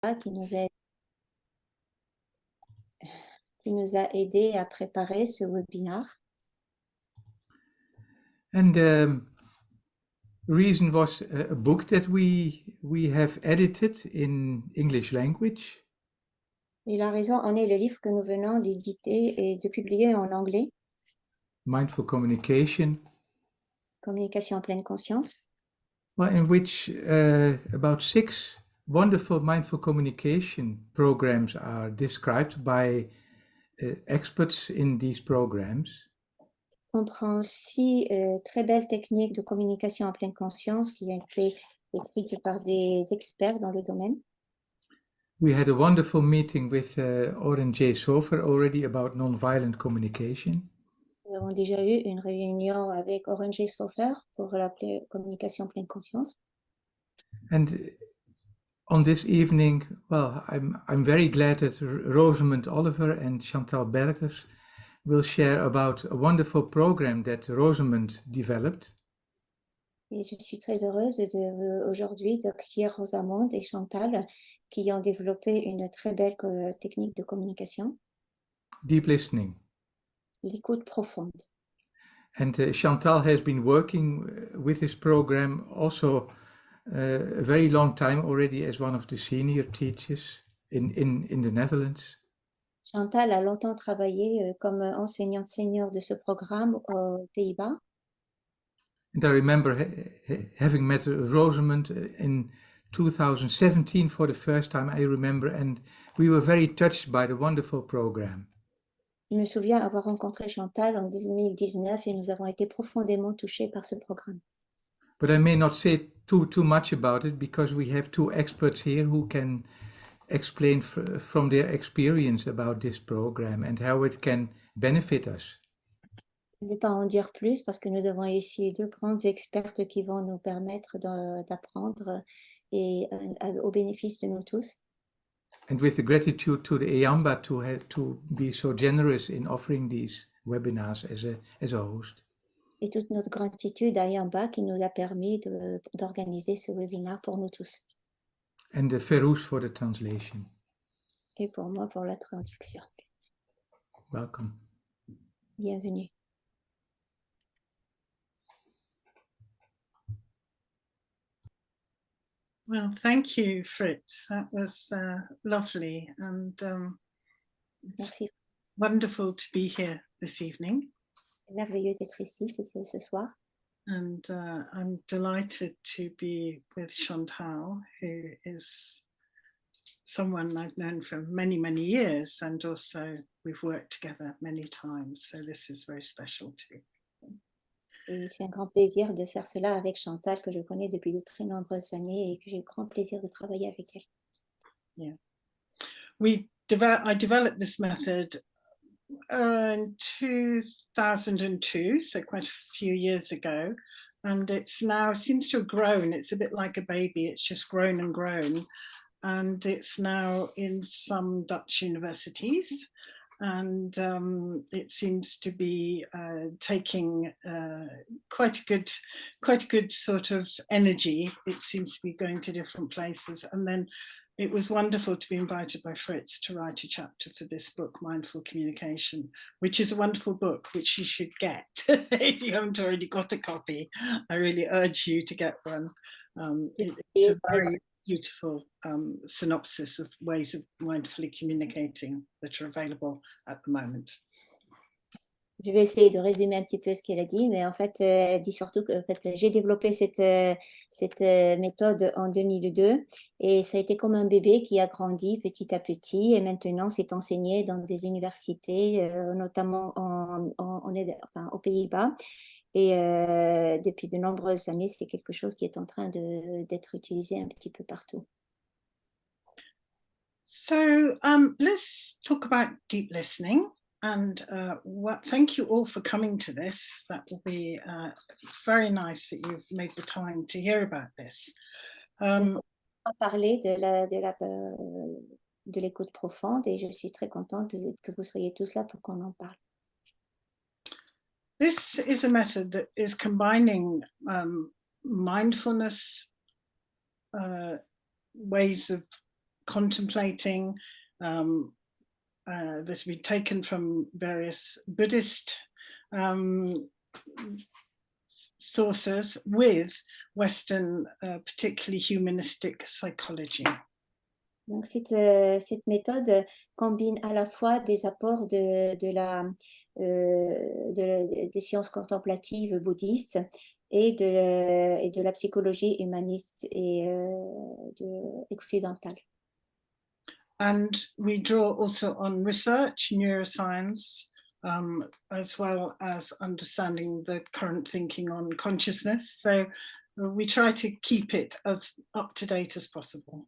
qui nous a aidé à préparer ce webinaire. And the reason was a book that we have edited in English language. Et la raison en est le livre que nous venons d'éditer et de publier en anglais. Mindful Communication. Communication en pleine conscience. Well, in which about 6 wonderful mindful communication programs are described by experts in these programs. Comprend 6 très belles techniques de communication en pleine conscience qui ont été écrites par des experts dans le domaine. We had a wonderful meeting with Oren J. Sofer already about non-violent communication. Nous avons déjà eu une réunion avec Oren J. Sofer pour la communication en pleine conscience. And on this evening, well, I'm very glad that Rosamund Oliver and Chantal Bergers will share about a wonderful program that Rosamund developed. Et je suis très heureuse aujourd'hui d'accueillir Rosamund et Chantal qui ont développé une très belle technique de communication. Deep listening. L'écoute profonde. And Chantal has been working with this program also a very long time already as one of the senior teachers in the Netherlands. Chantal a longtemps travaillé comme enseignante senior de ce programme aux Pays-Bas. And I remember having met Rosamund in 2017 for the first time, I remember, and we were very touched by the wonderful program. Je me souviens avoir rencontré Chantal en 2019 et nous avons été profondément touchés par ce programme. But I may not say too much about it because we have 2 experts here who can explain from their experience about this program and how it can benefit us. Je ne vais pas en dire plus parce que nous avons ici 2 grandes expertes qui vont nous permettre d'apprendre et au bénéfice de nous tous. And with the gratitude to the EAMBA to be so generous in offering these webinars as a host. Et toute notre gratitude à Yamba qui nous a permis d'organiser ce webinaire pour nous tous. And Fairouz for the translation. Et pour moi pour la traduction. Welcome. Bienvenue. Well, thank you, Frits. That was lovely, and it's Merci. wonderful to be here this evening. C'est merveilleux d'être ici ce soir. And I'm delighted to be with Chantal, who is someone I've known for many, many years, and also we've worked together many times. So this is very special too. Et c'est un grand plaisir de faire cela avec Chantal, que je connais depuis de très nombreuses années et que j'ai grand plaisir de travailler avec elle. Yeah. I developed this method in 2002, so quite a few years ago, and it's now seems to have grown. It's a bit like a baby. It's just grown and grown, and it's now in some Dutch universities. And it seems to be taking quite a good sort of energy. It seems to be going to different places. And then it was wonderful to be invited by Frits to write a chapter for this book, Mindful Communication, which is a wonderful book, which you should get. If you haven't already got a copy, I really urge you to get one. It's a very beautiful synopsis of ways of mindfully communicating that are available at the moment. Je vais essayer de résumer un petit peu ce qu'elle a dit, mais en fait, elle dit surtout que en fait, j'ai développé cette méthode en 2002 et ça a été comme un bébé qui a grandi petit à petit et maintenant c'est enseigné dans des universités, notamment aux Pays-Bas. Et depuis de nombreuses années, c'est quelque chose qui est en train d'être utilisé un petit peu partout. So let's talk about deep listening. And thank you all for coming to this. That will be very nice that you've made the time to hear about this. On va parler de l'écoute profonde et je suis très contente que vous soyez tous là pour qu'on en parle. This is a method that is combining mindfulness ways of contemplating, that have been taken from various Buddhist sources with Western, particularly humanistic psychology. Donc, cette méthode combine à la fois des apports des sciences contemplatives bouddhistes et de la psychologie humaniste et occidentale. And we draw also on research, neuroscience, as well as understanding the current thinking on consciousness. So we try to keep it as up to date as possible.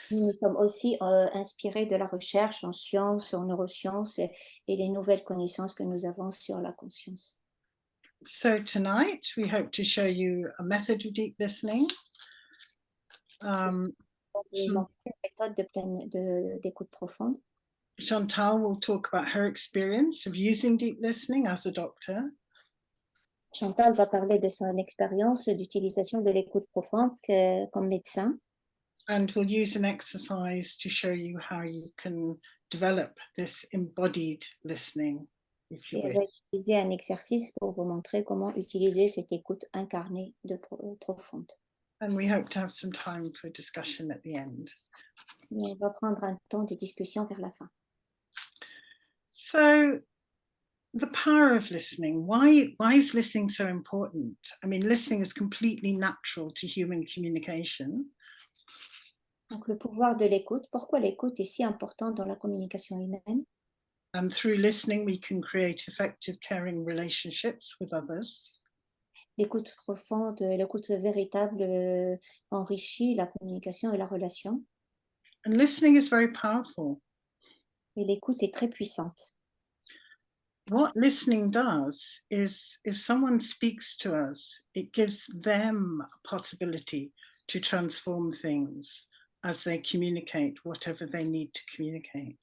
Nous sommes aussi inspirés de la recherche en sciences, en neurosciences et les nouvelles connaissances que nous avons sur la conscience. So tonight we hope to show you a method of deep listening. Une méthode d'écoute profonde. Chantal will talk about her experience of using deep listening as a doctor. Chantal va parler de son expérience d'utilisation de l'écoute profonde comme médecin. And we'll use an exercise to show you how you can develop this embodied listening, if you Et elle wish. va utiliser un exercice pour vous montrer comment utiliser cette écoute incarnée profonde. And we hope to have some time for discussion at the end. Et on va prendre un temps de discussion vers la fin. So, the power of listening. Why is listening so important? I mean, listening is completely natural to human communication. Donc, le pouvoir de l'écoute. Pourquoi l'écoute est si importante dans la communication humaine? And through listening, we can create effective, caring relationships with others. L'écoute profonde, l'écoute véritable enrichit la communication et la relation. And listening is very powerful. Et l'écoute est très puissante. What listening does is, if someone speaks to us, it gives them a possibility to transform things as they communicate whatever they need to communicate.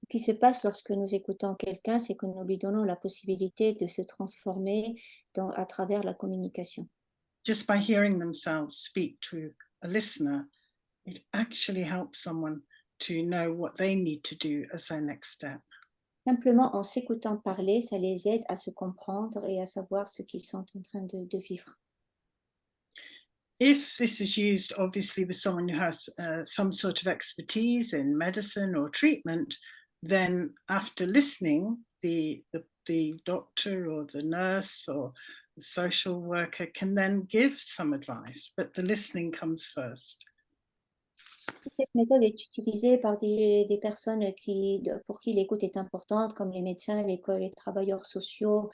Ce qui se passe lorsque nous écoutons quelqu'un, c'est que nous lui donnons la possibilité de se transformer à travers la communication. Just by hearing themselves speak to a listener, it actually helps someone to know what they need to do as their next step. Simplement en s'écoutant parler, ça les aide à se comprendre et à savoir ce qu'ils sont en train de vivre. If this is used, obviously, with someone who has some sort of expertise in medicine or treatment, then after listening, the doctor or the nurse or the social worker can then give some advice, but the listening comes first. Cette méthode est utilisée par des personnes pour qui l'écoute est importante, comme les médecins, les travailleurs sociaux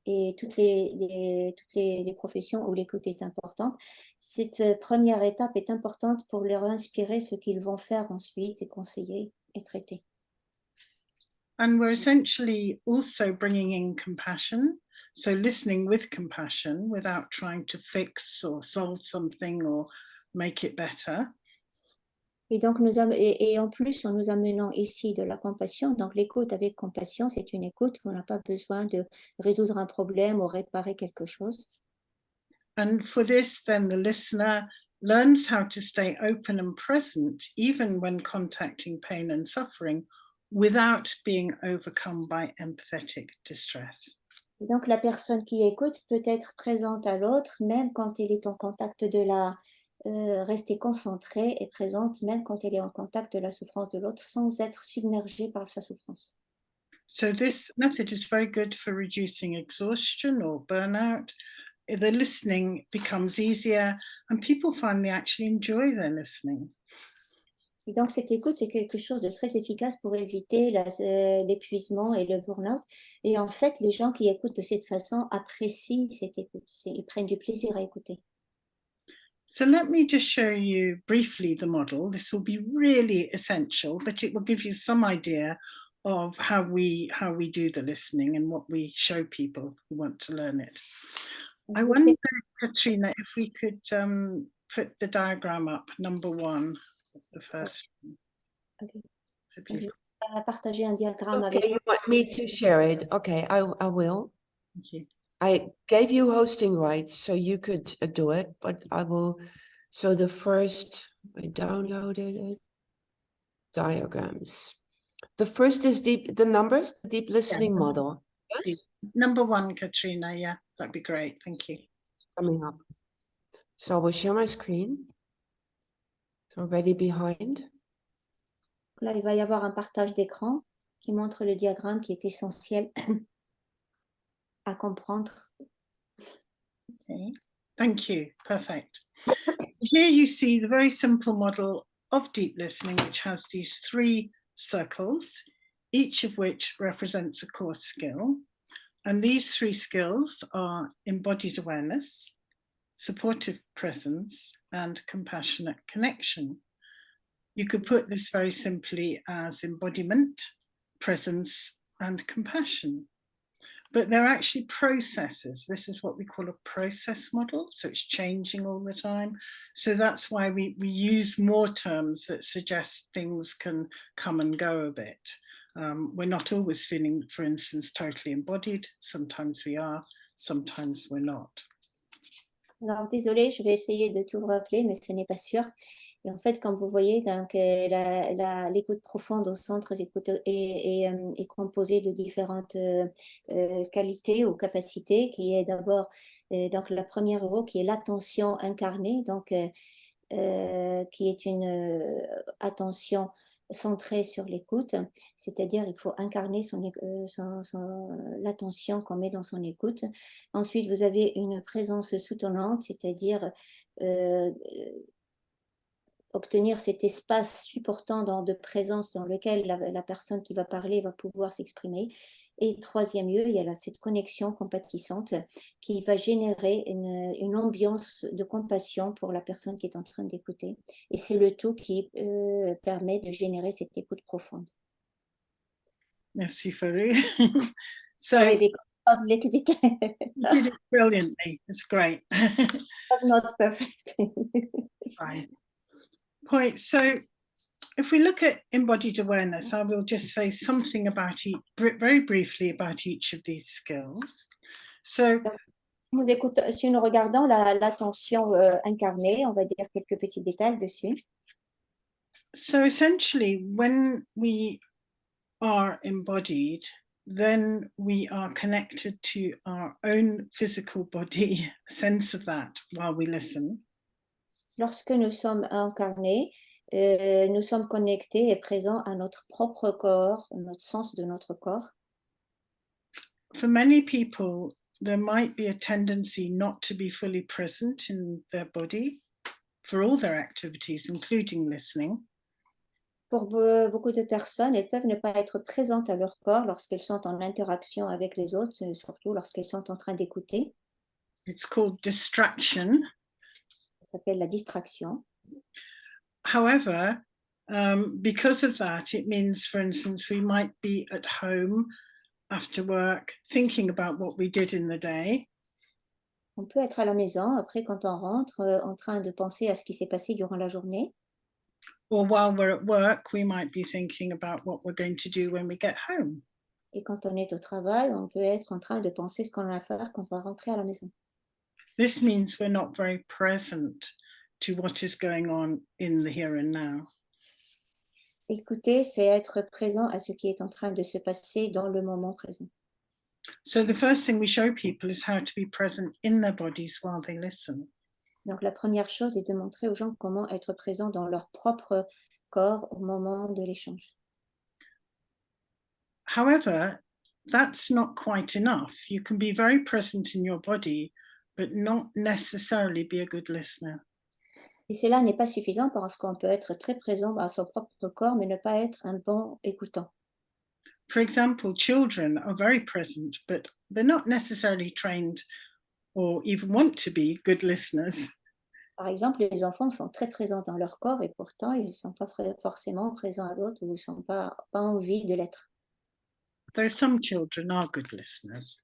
et toutes les professions où l'écoute est importante. Cette première étape est importante pour leur inspirer ce qu'ils vont faire ensuite et conseiller et traiter. And we're essentially also bringing in compassion. So listening with compassion without trying to fix or solve something or make it better. Et donc, en plus, en nous amenant ici de la compassion, donc l'écoute avec compassion, c'est une écoute où on n'a pas besoin de résoudre un problème ou réparer quelque chose. And for this, then the listener learns how to stay open and present, even when contacting pain and suffering, without being overcome by empathetic distress. Et donc, la personne qui écoute peut être présente à l'autre, même quand elle est en contact rester concentrée et présente, même quand elle est en contact de la souffrance de l'autre, sans être submergée par sa souffrance. So this method is very good for reducing exhaustion or burnout. The listening becomes easier and people find they actually enjoy their listening. Et donc, cette écoute, c'est quelque chose de très efficace pour éviter l'épuisement et le burn-out. Et en fait, les gens qui écoutent de cette façon apprécient cette écoute. Ils prennent du plaisir à écouter. So let me just show you briefly the model. This will be really essential, but it will give you some idea of how we do the listening and what we show people who want to learn it. I wonder, Katrina, if we could put the diagram up, number 1, the first one. Okay. So people. Je vais partager un diagramme Okay, avec you want me to share it? Okay, I will. Thank you. I gave you hosting rights, so you could do it, but I will. So the first, I downloaded it. diagrams. The first is the numbers, the deep listening model. Yes, Number 1, Katrina, yeah, that'd be great, thank you. coming up. So I will share my screen. It's already behind. Là, il va y avoir un partage d'écran qui montre le diagramme qui est essentiel à comprendre. Okay, thank you, perfect. Here you see the very simple model of deep listening, which has these 3 circles, each of which represents a core skill. And these 3 skills are embodied awareness, supportive presence, and compassionate connection. You could put this very simply as embodiment, presence, and compassion. But they're actually processes. This is what we call a process model. So it's changing all the time. So that's why we use more terms that suggest things can come and go a bit. We're not always feeling, for instance, totally embodied. Sometimes we are, sometimes we're not. Alors, désolée, je vais essayer de tout rappeler, mais ce n'est pas sûr. Et en fait, comme vous voyez, donc, l'écoute profonde au centre est composée de différentes qualités ou capacités, qui est d'abord donc la première roue qui est l'attention incarnée, donc qui est une attention centrée sur l'écoute, c'est-à-dire il faut incarner l'attention qu'on met dans son écoute. Ensuite, vous avez une présence soutenante, c'est-à-dire obtenir cet espace supportant de présence dans lequel la personne qui va parler va pouvoir s'exprimer. Et troisième lieu, il y a cette connexion compatissante qui va générer une ambiance de compassion pour la personne qui est en train d'écouter. Et c'est le tout qui permet de générer cette écoute profonde. Merci, Fairouz. So Sorry, because it was a little bit you did it brilliantly. It's great. was not perfect. Fine. Point. So if we look at embodied awareness, I will just say something about very briefly about each of these skills. So Si nous regardons l'attention incarnée, on va dire quelques petits détails dessus. So essentially, when we are embodied, then we are connected to our own physical body, sense of that while we listen. Lorsque nous sommes incarnés, nous sommes connectés et présents à notre propre corps, notre sens de notre corps. For many people, there might be a tendency not to be fully present in their body for all their activities, including listening. Pour beaucoup de personnes, elles peuvent ne pas être présentes à leur corps lorsqu'elles sont en interaction avec les autres, surtout lorsqu'elles sont en train d'écouter. It's called distraction. Ça s'appelle la distraction. However, because of that, it means, for instance, we might be at home after work thinking about what we did in the day. On peut être à la maison, après quand on rentre, en train de penser à ce qui s'est passé durant la journée. Or while we're at work, we might be thinking about what we're going to do when we get home. Et quand on est au travail, on peut être en train de penser ce qu'on va faire quand on va rentrer à la maison. This means we're not very present to what is going on in the here and now. Écouter, c'est être présent à ce qui est en train de se passer dans le moment présent. So the first thing we show people is how to be present in their bodies while they listen. Donc la première chose est de montrer aux gens comment être présent dans leur propre corps au moment de l'échange. However, that's not quite enough. You can be very present in your body, but not necessarily be a good listener. Et cela n'est pas suffisant parce qu'on peut être très présent à son propre corps, mais ne pas être un bon écoutant. For example, children are very present, but they're not necessarily trained or even want to be good listeners. Par exemple, les enfants sont très présents dans leur corps et pourtant ils ne sont pas forcément présents à l'autre ou ne sont pas envie de l'être. Though some children are good listeners.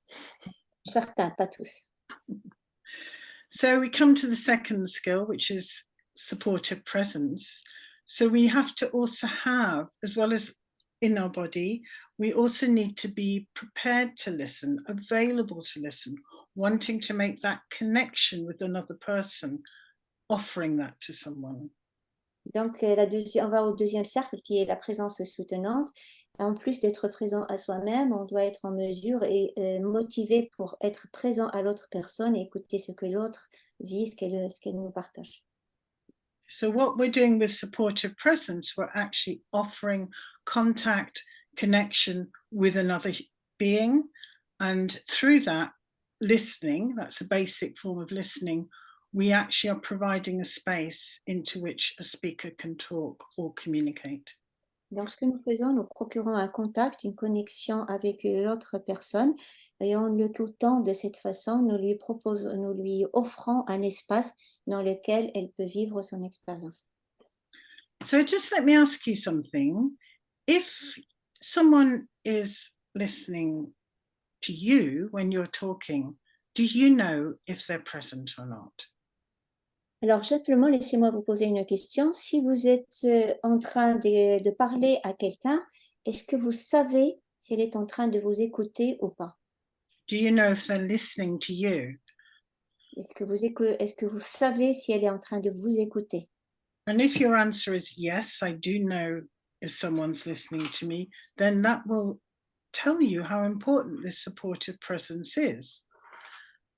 Certains, pas tous. So we come to the second skill, which is supportive presence. So we have to also have, as well as in our body, we also need to be prepared to listen, available to listen, wanting to make that connection with another person, offering that to someone. Donc, on va au deuxième cercle qui est la présence soutenante. En plus d'être présent à soi-même, on doit être en mesure et motivé pour être présent à l'autre personne et écouter ce que l'autre vit, ce qu'elle nous partage. So what we're doing with supportive presence, we're actually offering contact, connection with another being. And through that, listening, that's a basic form of listening, we actually are providing a space into which a speaker can talk or communicate. Donc, ce que nous faisons, nous procurons un contact, une connexion avec l'autre personne et en l'écoutant de cette façon, nous lui offrons un espace dans lequel elle peut vivre son expérience. So just let me ask you something. If someone is listening to you when you're talking, do you know if they're present or not? Alors, simplement, laissez-moi vous poser une question. Si vous êtes en train de parler à quelqu'un, est-ce que vous savez si elle est en train de vous écouter ou pas? Do you know if they're listening to you? Est-ce que vous savez si elle est en train de vous écouter? And if your answer is yes, I do know if someone's listening to me, then that will tell you how important this supportive presence is.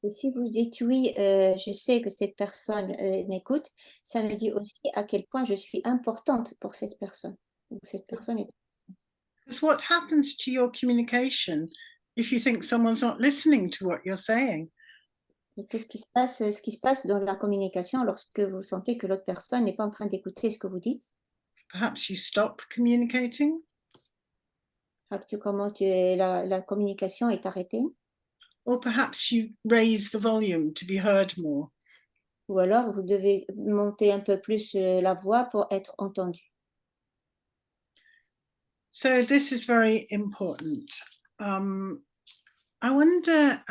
Et si vous dites oui, je sais que cette personne m'écoute, ça me dit aussi à quel point je suis importante pour cette personne. Ou cette personne est... Because what happens to your communication if you think someone's not listening to what you're saying? Et qu'est-ce qui se passe, ce qui se passe dans la communication lorsque vous sentez que l'autre personne n'est pas en train d'écouter ce que vous dites? Perhaps you stop communicating, La communication est arrêtée? or perhaps you raise the volume to be heard more. Ou alors vous devez monter un peu plus la voix pour être entendu. So this is very important. I wonder,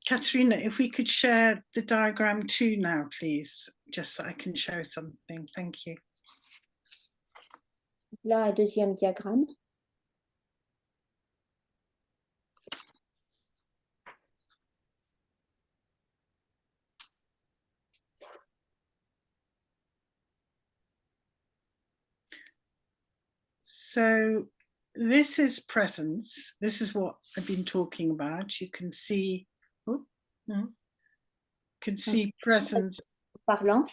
Katharina, if we could share the diagram 2 now, please, just so I can show something. Thank you. Là, un deuxième diagramme. So this is presence. This is what I've been talking about. You can see, presence. Parlant.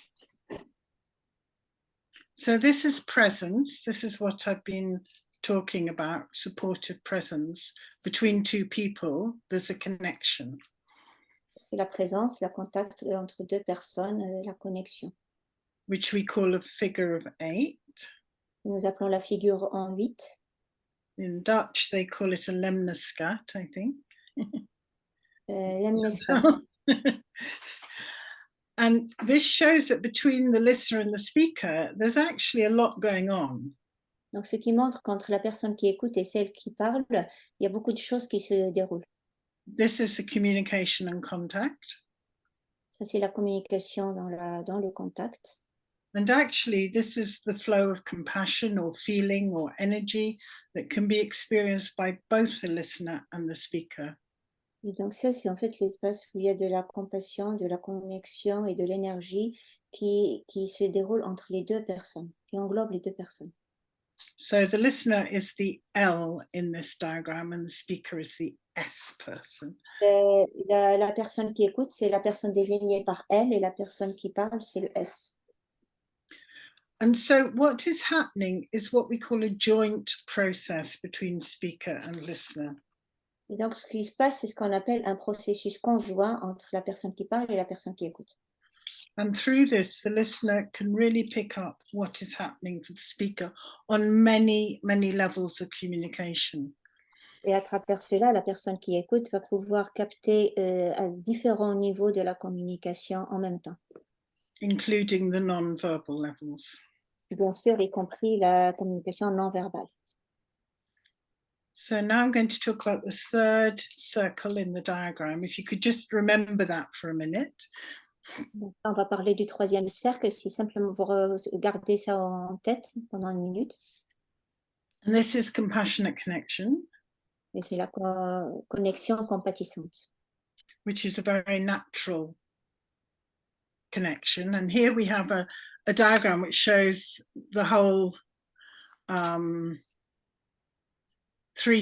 So this is presence. This is what I've been talking about, supportive presence. Between two people, there's a connection. C'est la présence, le contact entre deux personnes, la connexion. Which we call a figure of 8. Nous appelons la figure en 8. In Dutch, they call it a lemniscat, I think. Lemniscat. And this shows that between the listener and the speaker, there's actually a lot going on. Donc, ce qui montre qu'entre la personne qui écoute et celle qui parle, il y a beaucoup de choses qui se déroulent. This is the communication and contact. Ça, c'est la communication dans le contact. And actually, this is the flow of compassion or feeling or energy that can be experienced by both the listener and the speaker. Et donc ça, c'est en fait l'espace où il y a de la compassion, de la connexion et de l'énergie qui se déroule entre les deux personnes, qui englobe les deux personnes. So the listener is the L in this diagram and the speaker is the S person. La personne qui écoute, c'est la personne désignée par L et la personne qui parle, c'est le S. And so what is happening is what we call a joint process between speaker and listener. Et donc, ce qui se passe, c'est ce qu'on appelle un processus conjoint entre la personne qui parle et la personne qui écoute. And through this, the listener can really pick up what is happening for the speaker on many, many levels of communication. Et à travers cela, la personne qui écoute va pouvoir capter à différents niveaux de la communication en même temps. Including the non-verbal levels. Bien sûr, y compris la communication non verbale. So now I'm going to talk about the third circle in the diagram. If you could just remember that for a minute. On va parler du troisième cercle, si simplement vous gardez ça en tête pendant une minute. And this is compassionate connection. Et c'est la connexion compatissante. Which is a very natural connection. And here we have a diagram which shows the whole 3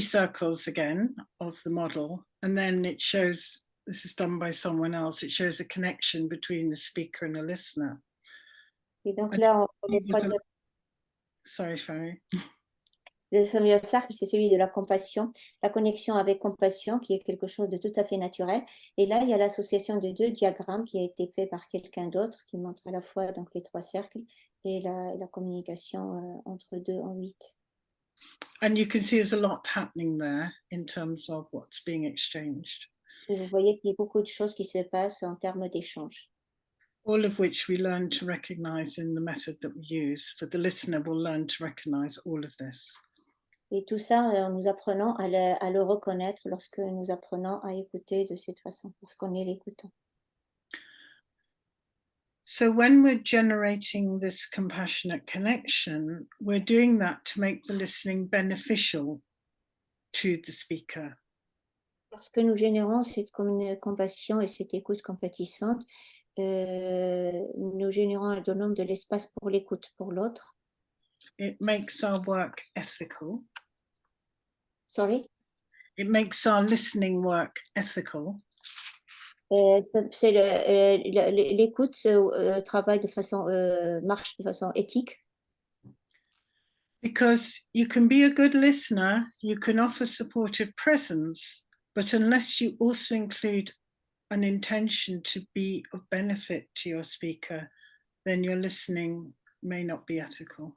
circles again of the model. And then it shows, this is done by someone else, it shows a connection between the speaker and the listener. Et donc là, les 3 Sorry, Fanny. le premier cercle, c'est celui de la compassion, la connexion avec compassion, qui est quelque chose de tout à fait naturel. Et là, il y a l'association de 2 diagrammes qui a été fait par quelqu'un d'autre, qui montre à la fois donc, les 3 cercles et la communication entre 2 en 8. And you can see there's a lot happening there in terms of what's being exchanged. Et vous voyez qu'il y a beaucoup de choses qui se passent en termes d'échange. All of which we learn to recognize in the method that we use. For the listener will learn to recognize all of this. Et tout ça, nous apprenons à le reconnaître lorsque nous apprenons à écouter de cette façon, parce qu'on est l'écoutant. So when we're generating this compassionate connection, we're doing that to make the listening beneficial to the speaker. Lorsque nous générons cette compassion et cette écoute compatissante, nous générons de l'espace pour l'écoute pour l'autre. It makes our work ethical. Sorry? It makes our listening work ethical. L'écoute travaille de façon, marche de façon éthique. Because you can be a good listener, you can offer supportive presence, but unless you also include an intention to be of benefit to your speaker, then your listening may not be ethical.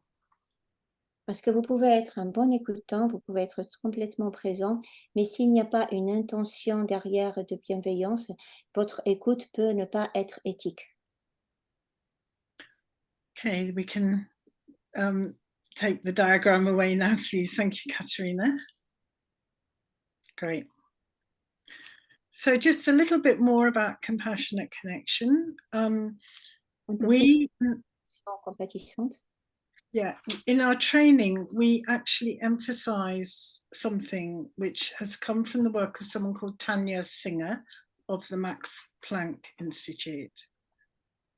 Parce que vous pouvez être un bon écoutant, vous pouvez être complètement présent, mais s'il n'y a pas une intention derrière de bienveillance, votre écoute peut ne pas être éthique. Okay, we can take the diagram away now, please. Thank you, Katerina. Great. So just a little bit more about compassionate connection. Compatissante. Yeah, in our training, we actually emphasize something which has come from the work of someone called Tanya Singer of the Max Planck Institute.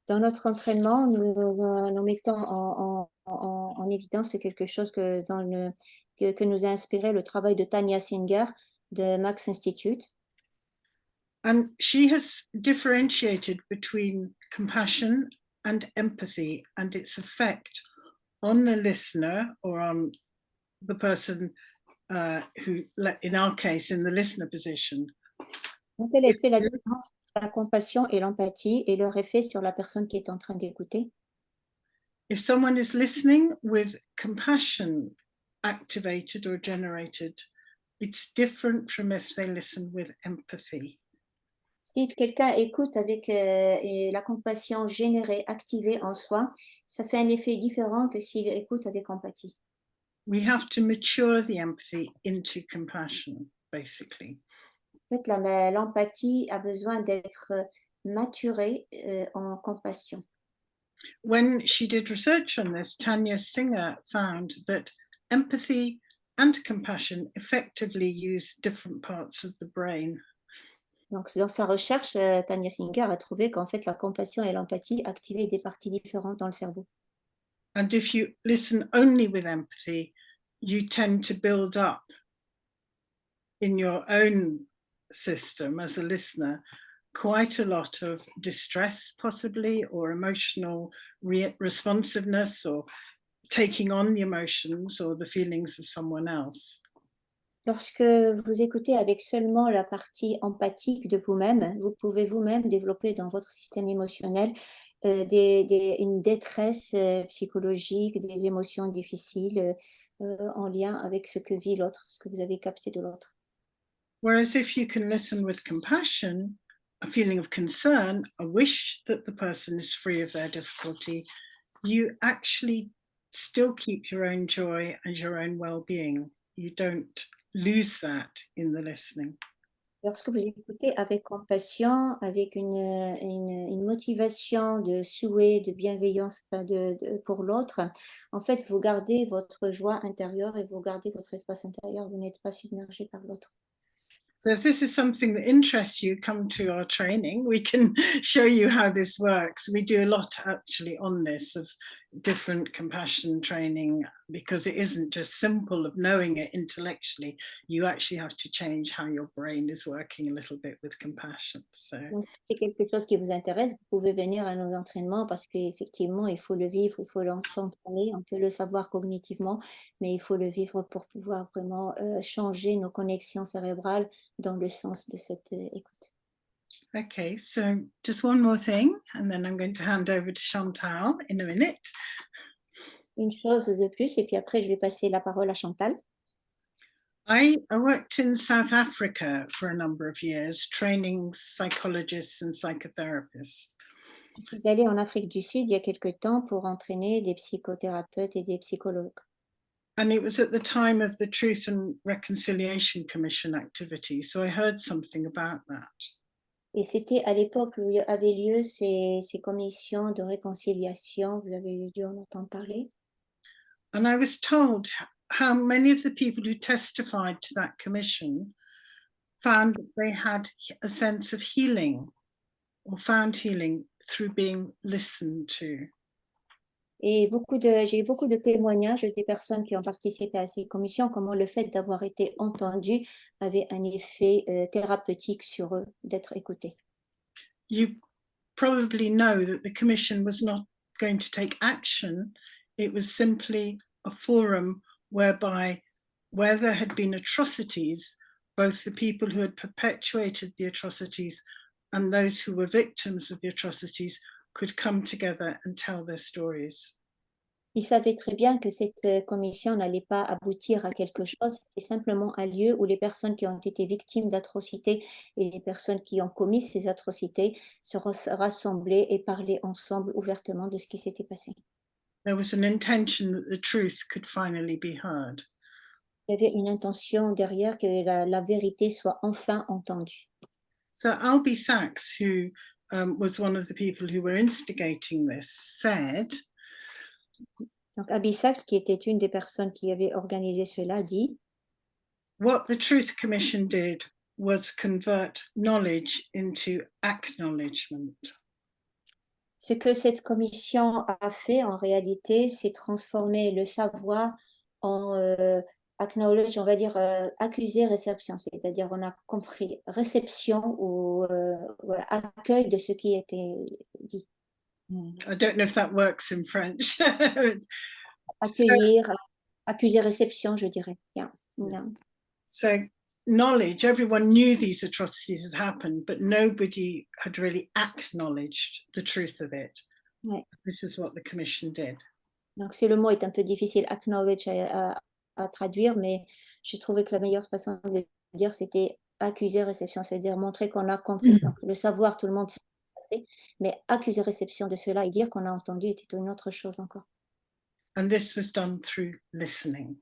Dans notre entraînement, nous mettons en évidence quelque chose que nous a inspiré le travail de Tanya Singer de Max Institute. And she has differentiated between compassion and empathy and its effect on the listener or on the person who, in our case, in the listener position. Donc, elle a fait la différence entre la compassion et l'empathie et leur effet sur la personne qui est en train d'écouter. If someone is listening with compassion activated or generated, it's different from if they listen with empathy. Si quelqu'un écoute avec la compassion générée, activée en soi, ça fait un effet différent que s'il écoute avec empathie. We have to mature the empathy into compassion, basically. En fait, l'empathie a besoin d'être maturée en compassion. When she did research on this, Tanya Singer found that empathy and compassion effectively use different parts of the brain. Donc, dans sa recherche, Tanya Singer a trouvé qu'en fait, la compassion et l'empathie activaient des parties différentes dans le cerveau. And if you listen only with empathy, you tend to build up in your own system as a listener quite a lot of distress, possibly, or emotional responsiveness, or taking on the emotions or the feelings of someone else. Lorsque vous écoutez avec seulement la partie empathique de vous-même, vous pouvez vous-même développer dans votre système émotionnel une détresse psychologique, des émotions difficiles en lien avec ce que vit l'autre, ce que vous avez capté de l'autre. Whereas if you can listen with compassion, a feeling of concern, a wish that the person is free of their difficulty, you actually still keep your own joy and your own well-being. You don't lose that in the listening. Lorsque vous écoutez avec compassion, avec une motivation de souhait, de bienveillance pour l'autre, en fait, vous gardez votre joie intérieure et vous gardez votre espace intérieur, vous n'êtes pas submergé par l'autre. So if this is something that interests you, come to our training. We can show you how this works. We do a lot actually on this, of different compassion training, because it isn't just simple of knowing it intellectually. You actually have to change how your brain is working a little bit with compassion. So Donc, si c'est quelque chose qui vous intéresse, vous pouvez venir à nos entraînements parce qu'effectivement, il faut le vivre, il faut s'entraîner. On peut le savoir cognitivement, mais il faut le vivre pour pouvoir vraiment changer nos connexions cérébrales dans le sens de cette écoute. okay, so just one more thing, and then I'm going to hand over to Chantal in a minute. Une chose de plus, et puis après, je vais passer la parole à Chantal. I worked in South Africa for a number of years, training psychologists and psychotherapists. Je suis allée en Afrique du Sud il y a quelque temps pour entraîner des psychothérapeutes et des psychologues. And it was at the time of the Truth and Reconciliation Commission activity, so I heard something about that. Et c'était à l'époque où avaient lieu ces commissions de réconciliation. Vous avez dû en entendre parler. And I was told how many of the people who testified to that commission found that they had a sense of healing, or found healing through being listened to. Et j'ai eu beaucoup de témoignages des personnes qui ont participé à ces commissions, comment le fait d'avoir été entendu avait un effet thérapeutique sur eux, d'être écoutés. You probably know that the commission was not going to take action. It was simply a forum whereby, where there had been atrocities, both the people who had perpetuated the atrocities and those who were victims of the atrocities could come together and tell their stories. Ils savaient très bien que cette commission n'allait pas aboutir à quelque chose, c'était simplement un lieu où les personnes qui ont été victimes d'atrocités et les personnes qui ont commis ces atrocités se rassemblaient et parlaient ensemble ouvertement de ce qui s'était passé. There was an intention that the truth could finally be heard. Il y avait une intention derrière que la vérité soit enfin entendue. So Albie Sachs, who was one of the people who were instigating this, said, Donc Abby Sachs, qui était une des personnes qui avait organisé cela, dit what the Truth Commission did was convert knowledge into acknowledgement. ce que cette commission a fait en réalité, c'est transformer le savoir en acknowledge, on va dire accuser réception, c'est-à-dire on a compris réception ou voilà, accueil de ce qui était dit. I don't know if that works in French. Accueillir, accuser réception, je dirais. Yeah. Yeah. So knowledge, everyone knew these atrocities had happened, but nobody had really acknowledged the truth of it. Ouais. This is what the commission did. Donc, le mot est un peu difficile, acknowledge à traduire, mais je trouvais que la meilleure façon de dire, c'était accuser réception, c'est-à-dire montrer qu'on a compris. Donc, le savoir, tout le monde sait ce qui s'est passé, mais accuser réception de cela et dire qu'on a entendu était une autre chose encore. And this was done through listening.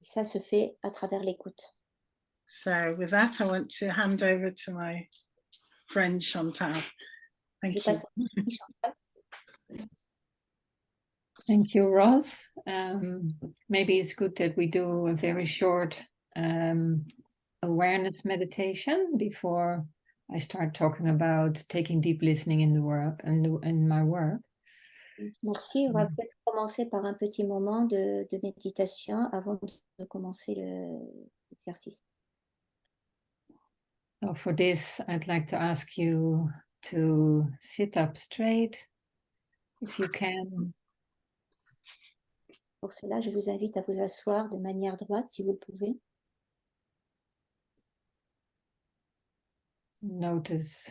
Et ça se fait à travers l'écoute. So with that, I want to hand over to my friend Chantal. Thank you. Passe à Chantal. Thank you, Ross. Maybe it's good that we do a very short awareness meditation before I start talking about taking deep listening in the work in my work. Merci. On va peut-être commencer par un petit moment de méditation avant de commencer l'exercice. So for this, I'd like to ask you to sit up straight, if you can. Pour cela, je vous invite à vous asseoir de manière droite, si vous le pouvez. Notice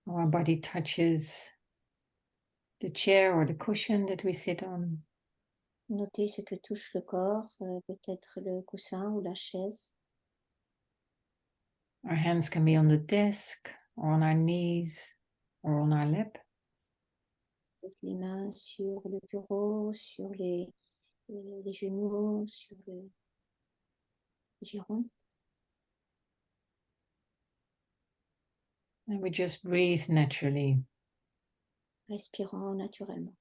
how our body touches the chair or the cushion that we sit on. Notez ce que touche le corps, peut-être le coussin ou la chaise. Our hands can be on the desk or on our knees or on our lap. Les mains sur le bureau, sur les genoux, sur le giron. And we just breathe naturally. Respirant naturellement.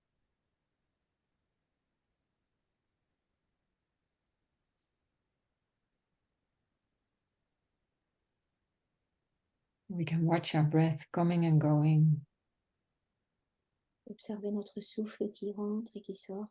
We can watch our breath coming and going. Observer notre souffle qui rentre et qui sort.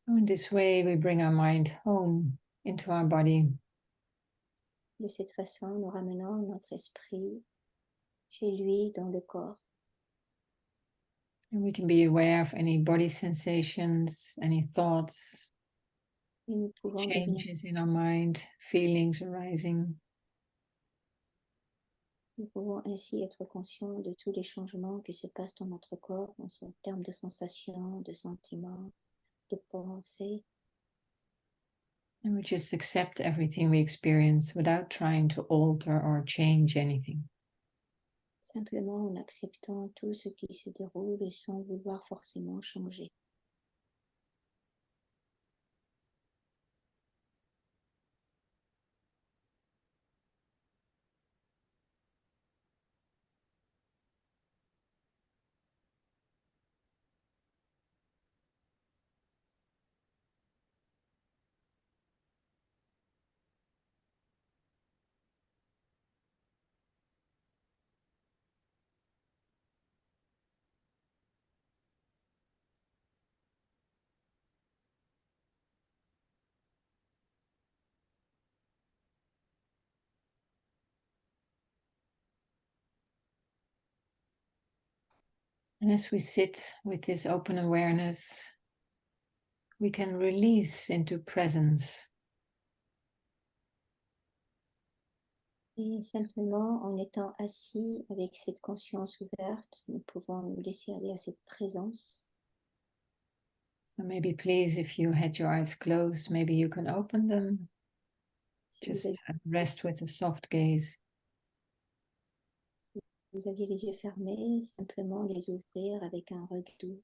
So in this way, we bring our mind home into our body. De cette façon, nous ramenons notre esprit chez lui dans le corps. And we can be aware of any body sensations, any thoughts, Et nous pouvons devenir, changes in our mind, feelings arising. nous pouvons ainsi être conscients de tous les changements qui se passent dans notre corps en termes de sensations, de sentiments, de pensées. And we just accept everything we experience without trying to alter or change anything. Simplement en acceptant tout ce qui se déroule sans vouloir forcément changer. And as we sit with this open awareness, we can release into presence. Et simplement en étant assis avec cette conscience ouverte, nous pouvons nous laisser aller à cette présence. So maybe please, if you had your eyes closed, maybe you can open them. Si vous Just rest with a soft gaze. vous aviez les yeux fermés, simplement les ouvrir avec un regard doux.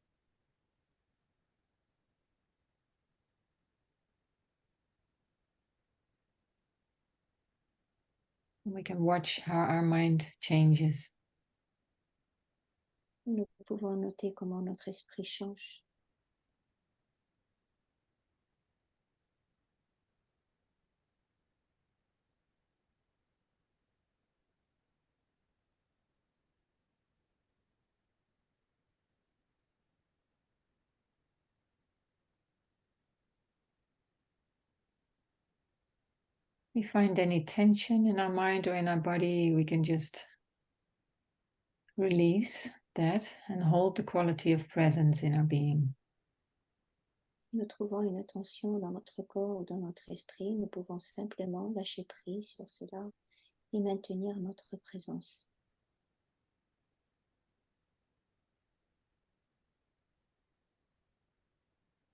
And we can watch how our mind changes. Nous pouvons noter comment notre esprit change. We find any tension in our mind or in our body, we can just release that and hold the quality of presence in our being. Si nous trouvons une tension dans notre corps ou dans notre esprit, nous pouvons simplement lâcher prise sur cela et maintenir notre présence.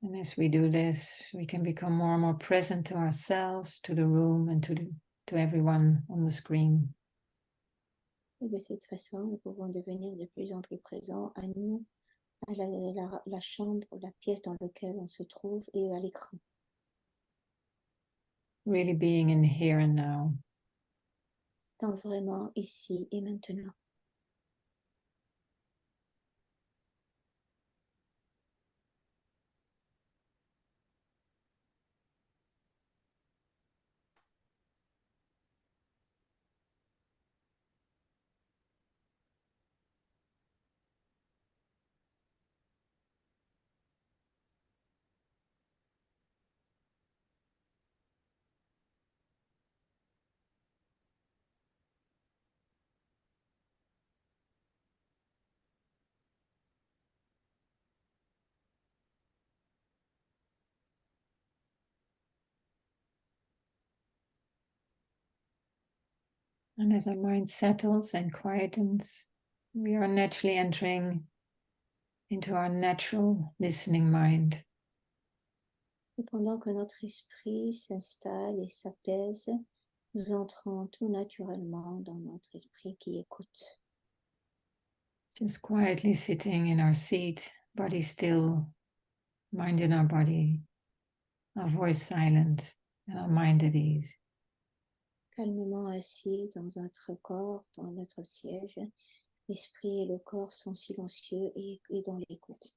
And as we do this, we can become more and more present to ourselves, to the room, and to everyone on the screen. Et de cette façon, nous pouvons devenir de plus en plus présents à nous, à la chambre, la pièce dans laquelle on se trouve et à l'écran. Really being in here and now. Tant vraiment ici et maintenant. And as our mind settles and quietens, we are naturally entering into our natural listening mind. Et pendant que notre esprit s'installe et s'apaise, nous entrons tout naturellement dans notre esprit qui écoute. Just quietly sitting in our seat, body still, mind in our body, our voice silent, and our mind at ease. Calmement assis dans notre corps, dans notre siège, l'esprit et le corps sont silencieux et dans l'écoute.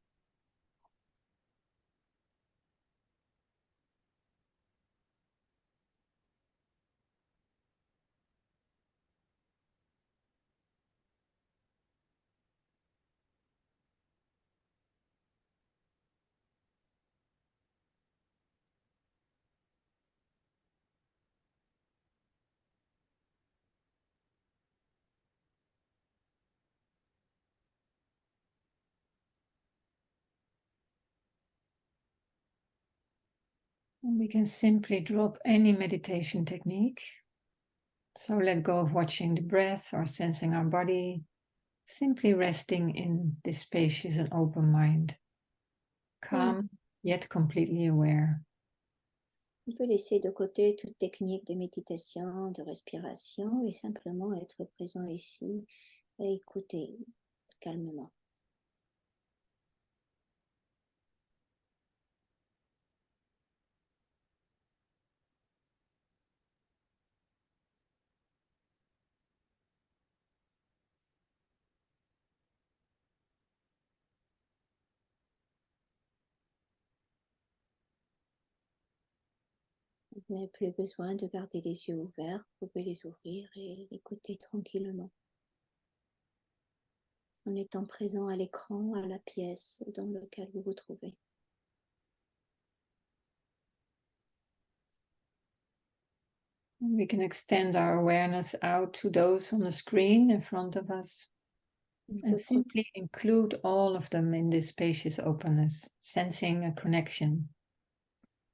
And we can simply drop any meditation technique. So let go of watching the breath or sensing our body, simply resting in this spacious and open mind, calm yet completely aware. On peut laisser de côté toute technique de méditation, de respiration et simplement être présent ici et écouter calmement. Vous n'avez plus besoin de garder les yeux ouverts, vous pouvez les ouvrir et écouter tranquillement. En étant présent à l'écran, à la pièce dans laquelle vous vous trouvez. We can extend our awareness out to those on the screen in front of us and simply include all of them in this spacious openness, sensing a connection.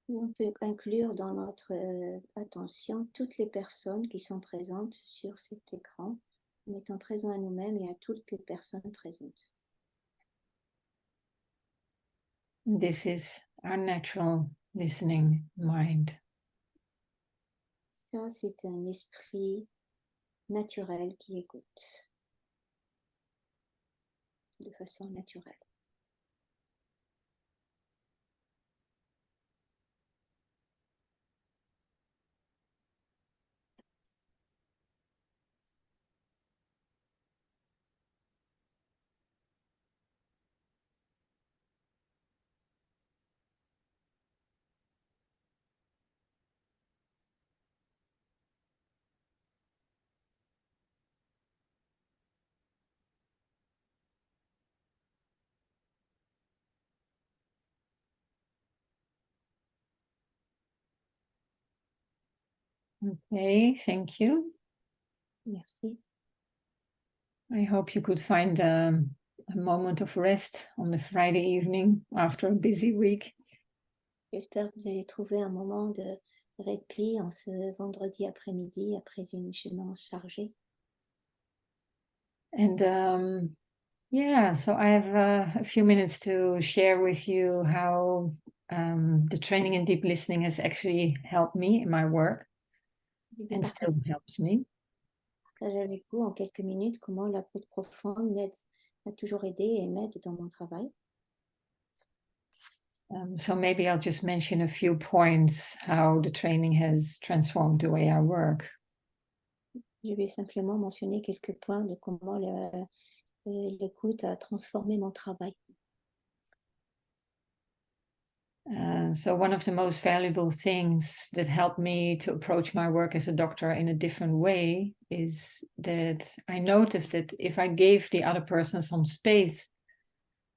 On peut inclure dans notre attention toutes les personnes qui sont présentes sur cet écran, en étant présents à nous-mêmes et à toutes les personnes présentes. This is our natural listening mind. Ça, c'est un esprit naturel qui écoute de façon naturelle. Okay, thank you. Merci. I hope you could find a moment of rest on the Friday evening after a busy week. J'espère que vous allez trouver un moment de répit en ce vendredi après-midi après une semaine chargée. And yeah, so I have a few minutes to share with you how the training in deep listening has actually helped me in my work and still helps me. Partager avec vous en quelques minutes comment l'écoute profonde m'a toujours aidé et m'aide dans mon travail. So maybe I'll just mention a few points how the training has transformed the way I work. Je vais simplement mentionner quelques points de comment l'écoute a transformé mon travail. So one of the most valuable things that helped me to approach my work as a doctor in a different way is that I noticed that if I gave the other person some space,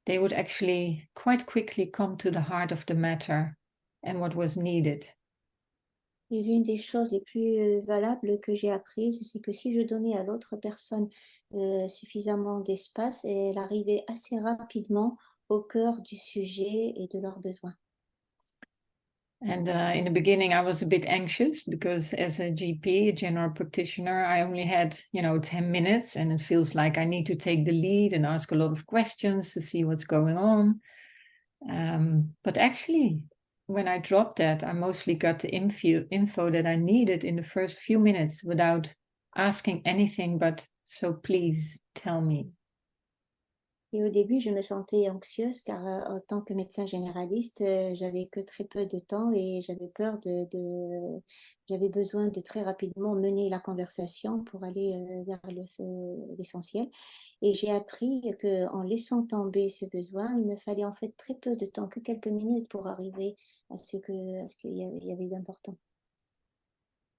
they would actually quite quickly come to the heart of the matter and what was needed. Et l'une des choses les plus valables que j'ai apprises, c'est que si je donnais à l'autre personne suffisamment d'espace, elle arrivait assez rapidement au cœur du sujet et de leurs besoins. And in the beginning, I was a bit anxious because as a GP, a general practitioner, I only had, 10 minutes and it feels like I need to take the lead and ask a lot of questions to see what's going on. But actually, when I dropped that, I mostly got the info that I needed in the first few minutes without asking anything but, so please tell me. Et au début, je me sentais anxieuse car en tant que médecin généraliste, j'avais que très peu de temps et j'avais peur j'avais besoin de très rapidement mener la conversation pour aller vers l'essentiel. Et j'ai appris qu'en laissant tomber ce besoin, il me fallait en fait très peu de temps, que quelques minutes pour arriver à ce qu'il y avait d'important.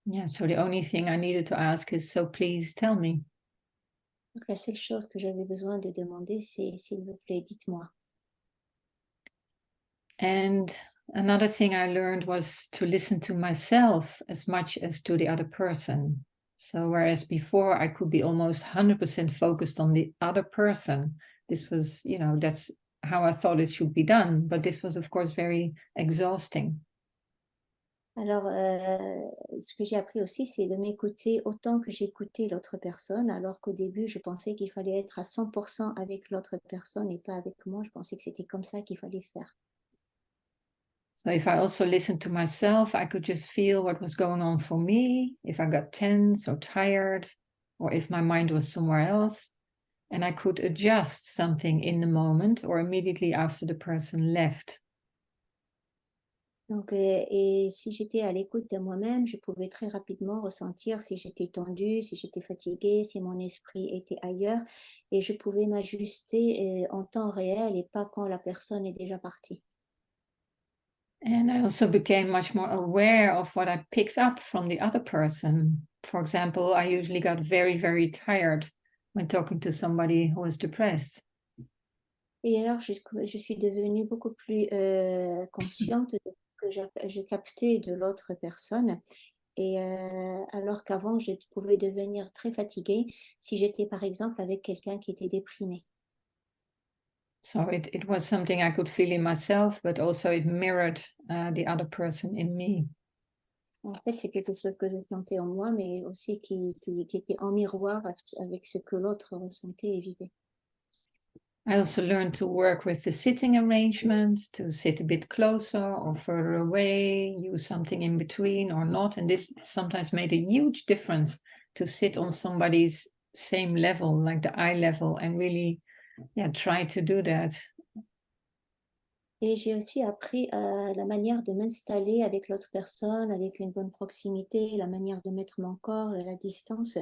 Yeah, so the only thing I needed to ask is, so please tell me. Donc la seule chose que j'avais besoin de demander, c'est s'il vous plaît, dites-moi. And another thing I learned was to listen to myself as much as to the other person. So whereas before I could be almost 100% focused on the other person, this was, that's how I thought it should be done. But this was, of course, very exhausting. Alors, ce que j'ai appris aussi, c'est de m'écouter autant que j'écoutais l'autre personne, alors qu'au début, je pensais qu'il fallait être à 100% avec l'autre personne et pas avec moi. Je pensais que c'était comme ça qu'il fallait faire. So if I also listened to myself, I could just feel what was going on for me, if I got tense or tired, or if my mind was somewhere else. And I could adjust something in the moment or immediately after the person left. Donc, et si j'étais à l'écoute de moi-même, je pouvais très rapidement ressentir si j'étais tendue, si j'étais fatiguée, si mon esprit était ailleurs, et je pouvais m'ajuster en temps réel et pas quand la personne est déjà partie. And I also became much more aware of what I picked up from the other person. For example, I usually got very, very tired when talking to somebody who was depressed. Et alors, je suis devenue beaucoup plus consciente de ce que je captais de l'autre personne. Et alors qu'avant, je pouvais devenir très fatiguée si j'étais par exemple avec quelqu'un qui était déprimé. So it was something I could feel in myself, but also it mirrored the other person in me. En fait, c'est quelque chose que je sentais en moi, mais aussi qui était en miroir avec ce que l'autre ressentait et vivait. I also learned to work with the sitting arrangements, to sit a bit closer or further away, use something in between or not. And this sometimes made a huge difference to sit on somebody's same level, like the eye level, and really, try to do that. Et j'ai aussi appris la manière de m'installer avec l'autre personne, avec une bonne proximité, la manière de mettre mon corps, la distance,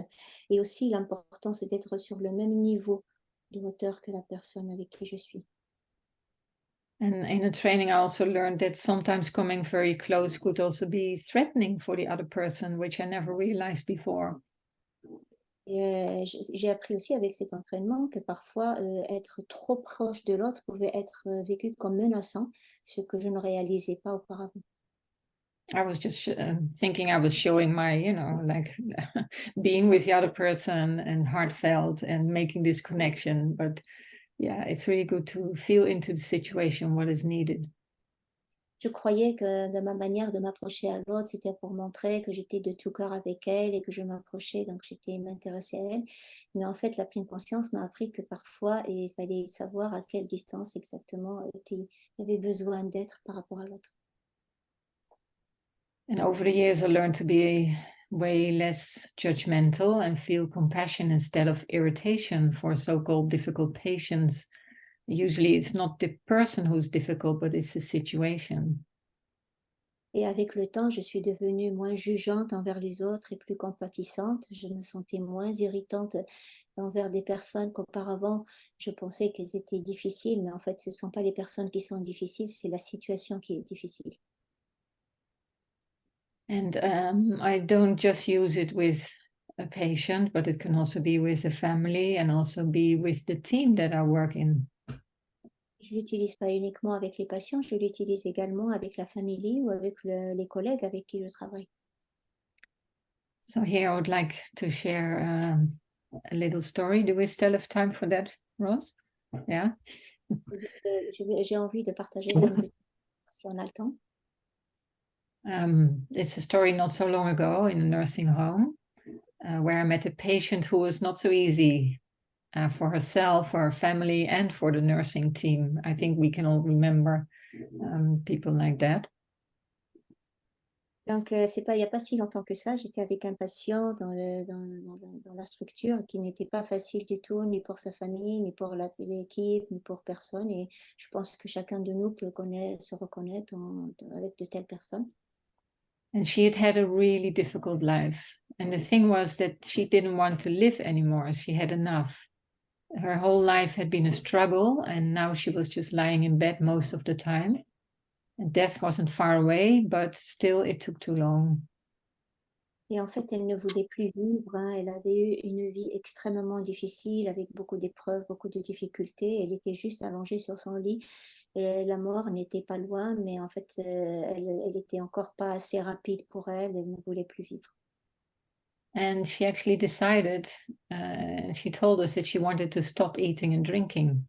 et aussi l'importance d'être sur le même niveau de hauteur que la personne avec qui je suis. And in the training, I also learned that sometimes coming very close could also be threatening for the other person, which I never realized before. Et j'ai appris aussi avec cet entraînement que parfois être trop proche de l'autre pouvait être vécu comme menaçant, ce que je ne réalisais pas auparavant. I was just thinking I was showing my, like being with the other person and heartfelt and making this connection. But yeah, it's really good to feel into the situation what is needed. Je croyais que de ma manière de m'approcher à l'autre, c'était pour montrer que j'étais de tout cœur avec elle et que je m'approchais, donc j'étais m'intéresser à elle. Mais en fait, la pleine conscience m'a appris que parfois, il fallait savoir à quelle distance exactement il y avait besoin d'être par rapport à l'autre. And over the years, I learned to be way less judgmental and feel compassion instead of irritation for so-called difficult patients. Usually it's not the person who's difficult, but it's the situation. Et avec le temps, je suis devenue moins jugeante envers les autres et plus compatissante. Je me sentais moins irritante envers des personnes qu'auparavant, je pensais qu'elles étaient difficiles, mais en fait, ce ne sont pas les personnes qui sont difficiles, c'est la situation qui est difficile. And I don't just use it with a patient, but it can also be with a family and also be with the team that I work in. Je ne l'utilise pas uniquement avec les patients, je l'utilise également avec la famille ou avec les collègues avec qui je travaille. So here I would like to share a little story. Do we still have time for that, Rose? Yeah. J'ai envie de partager une petite si on a le temps. It's a story not so long ago in a nursing home where I met a patient who was not so easy for herself, for her family, and for the nursing team. I think we can all remember people like that. Donc, c'est pas, il n'y a pas si longtemps que ça, j'étais avec un patient dans la structure qui n'était pas facile du tout, ni pour sa famille, ni pour l'équipe, ni pour personne. Et je pense que chacun de nous peut se reconnaître avec de telles personnes. And she had had a really difficult life. And the thing was that she didn't want to live anymore. She had enough. Her whole life had been a struggle, and now she was just lying in bed most of the time. And death wasn't far away, but still it took too long. Et en fait, elle ne voulait plus vivre, hein. Elle avait eu une vie extrêmement difficile, avec beaucoup d'épreuves, beaucoup de difficultés. Elle était juste allongée sur son lit. La mort n'était pas loin, mais en fait, elle était encore pas assez rapide pour elle. Elle ne voulait plus vivre. And she actually decided, she told us that she wanted to stop eating and drinking.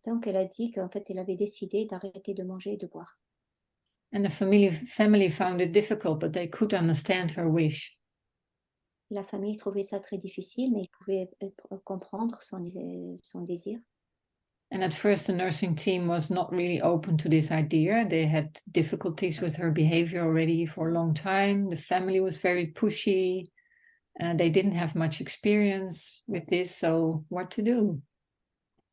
Donc, elle a dit qu'en fait, elle avait décidé d'arrêter de manger et de boire. And the family found it difficult, but they could understand her wish. La famille trouvait ça très difficile, mais ils pouvaient comprendre son désir. And at first, the nursing team was not really open to this idea. They had difficulties with her behavior already for a long time. The family was very pushy. They didn't have much experience with this, so what to do?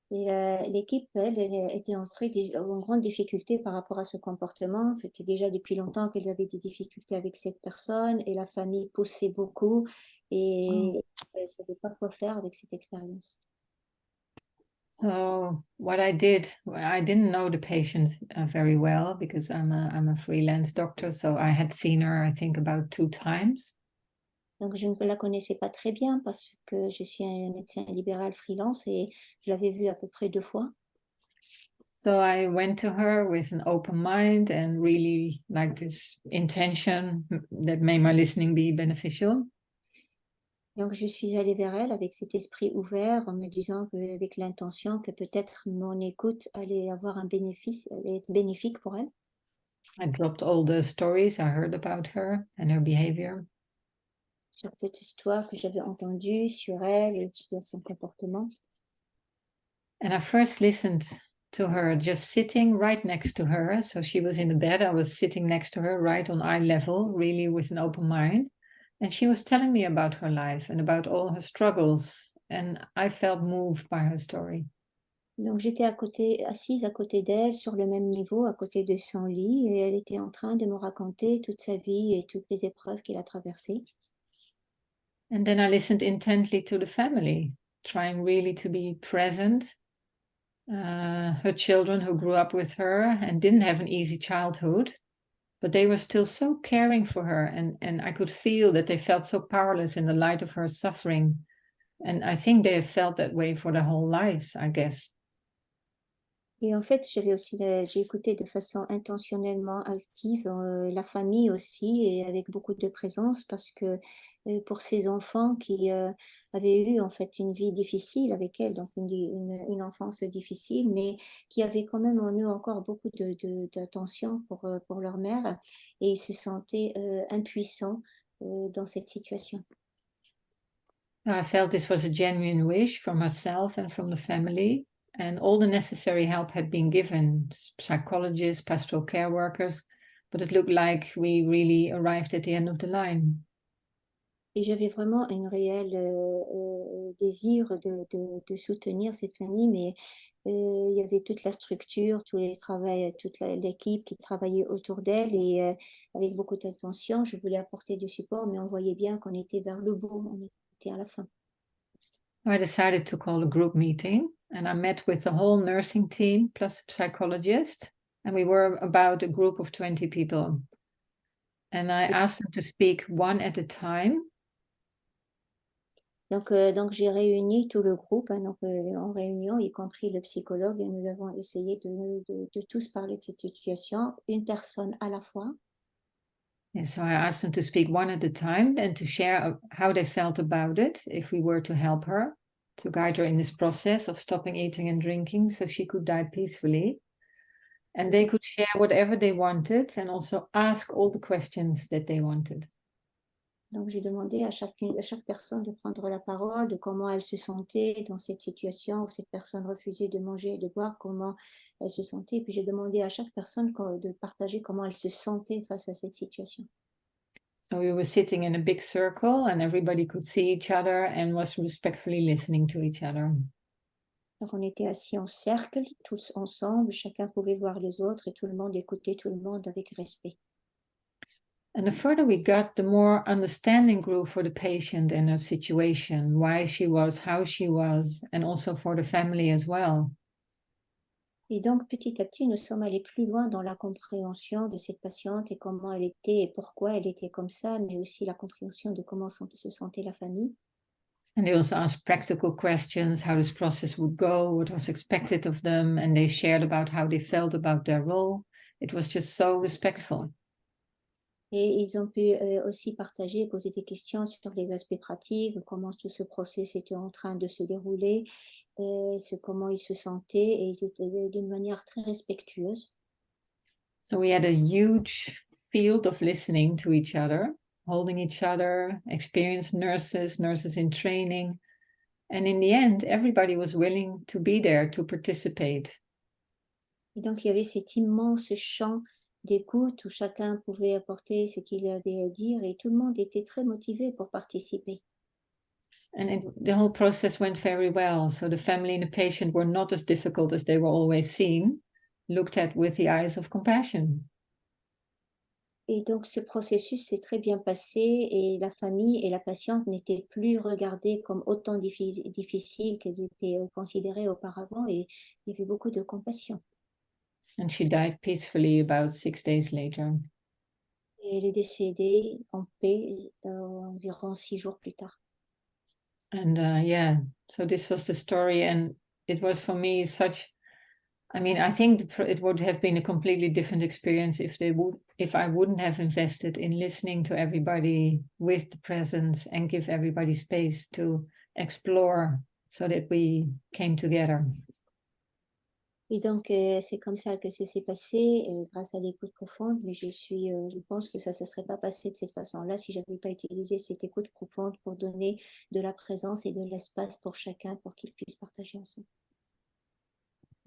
Et l'équipe, elle était entrée en grande difficulté par rapport à ce comportement. C'était déjà depuis longtemps qu'elle avait des difficultés avec cette personne et la famille poussait beaucoup et elle ne savait pas quoi faire avec cette expérience. So what I did, I didn't know the patient very well because I'm a freelance doctor. So I had seen her, I think, about 2 times. Donc, je ne la connaissais pas très bien parce que je suis un médecin libéral freelance et je l'avais vue à peu près 2 fois. So I went to her with an open mind and really like this intention that may my listening be beneficial. Donc, je suis allée vers elle avec cet esprit ouvert en me disant avec l'intention que peut-être mon écoute allait avoir un bénéfice, allait être bénéfique pour elle. I dropped all the stories I heard about her and her behavior. Sur cette histoire que j'avais entendue sur elle et sur son comportement. And I first listened to her just sitting right next to her. So she was in the bed. I was sitting next to her right on eye level, really with an open mind. And she was telling me about her life and about all her struggles. And I felt moved by her story. Donc j'étais assise à côté d'elle, sur le même niveau, à côté de son lit, et elle était en train de me raconter toute sa vie et toutes les épreuves qu'elle a traversées. And then I listened intently to the family, trying really to be present. Her children who grew up with her and didn't have an easy childhood, but they were still so caring for her. And I could feel that they felt so powerless in the light of her suffering. And I think they have felt that way for their whole lives, I guess. Et en fait, j'ai écouté de façon intentionnellement active la famille aussi et avec beaucoup de présence parce que pour ces enfants qui avaient eu en fait une vie difficile avec elle, donc une enfance difficile, mais qui avaient quand même en eux encore beaucoup d'attention pour leur mère et ils se sentaient impuissants dans cette situation. So I felt this was a genuine wish from herself and from the family. And all the necessary help had been given, psychologists, pastoral care workers, but it looked like we really arrived at the end of the line. Et j'avais vraiment un réel désir de soutenir cette famille, mais il y avait toute la structure, toute l'équipe qui travaillait autour d'elle et avec beaucoup d'attention, je voulais apporter du support, mais on voyait bien qu'on était vers le bout, on était à la fin. I decided to call a group meeting and I met with the whole nursing team plus a psychologist, and we were about a group of 20 people. And I asked them to speak one at a time. Donc j'ai réuni tout le groupe, hein, donc, en réunion, y compris le psychologue, et nous avons essayé de tous parler de cette situation, une personne à la fois. And so I asked them to speak one at a time and to share how they felt about it, if we were to help her, to guide her in this process of stopping eating and drinking so she could die peacefully. And they could share whatever they wanted and also ask all the questions that they wanted. Donc, j'ai demandé à chaque personne de prendre la parole, de comment elle se sentait dans cette situation où cette personne refusait de manger et de boire, comment elle se sentait. Et puis, j'ai demandé à chaque personne de partager comment elle se sentait face à cette situation. So we were sitting in a big circle and everybody could see each other and was respectfully listening to each other. Donc, on était assis en cercle, tous ensemble, chacun pouvait voir les autres et tout le monde écoutait tout le monde avec respect. And the further we got, the more understanding grew for the patient and her situation, why she was, how she was, and also for the family as well. Et donc, petit à petit, nous sommes allés plus loin dans la compréhension de cette patiente et comment elle était et pourquoi elle était comme ça, mais aussi la compréhension de comment se sentait la famille. And they also asked practical questions, how this process would go, what was expected of them, and they shared about how they felt about their role. It was just so respectful. Et ils ont pu aussi partager et poser des questions sur les aspects pratiques, comment tout ce process était en train de se dérouler, comment ils se sentaient, et ils étaient d'une manière très respectueuse. So we had a huge field of listening to each other, holding each other, experienced nurses, nurses in training. And in the end, everybody was willing to be there to participate. Et donc, il y avait cet immense champ d'écoute où chacun pouvait apporter ce qu'il avait à dire et tout le monde était très motivé pour participer. And the whole process went very well. So the family and the patient were not as difficult as they were always seen, looked at with the eyes of compassion. Et donc, ce processus s'est très bien passé et la famille et la patiente n'étaient plus regardées comme autant difficiles qu'elles étaient considérées auparavant et il y avait beaucoup de compassion. And she died peacefully about 6 days later. Et elle est décédée en paix environ 6 jours plus tard. And yeah, so this was the story, and it was for me such. I mean, I think it would have been a completely different experience if I wouldn't have invested in listening to everybody with the presence and give everybody space to explore, so that we came together. Et donc, c'est comme ça que ça s'est passé, grâce à l'écoute profonde, mais je pense que ça ne se serait pas passé de cette façon-là si je n'avais pas utilisé cette écoute profonde pour donner de la présence et de l'espace pour chacun pour qu'ils puissent partager ensemble.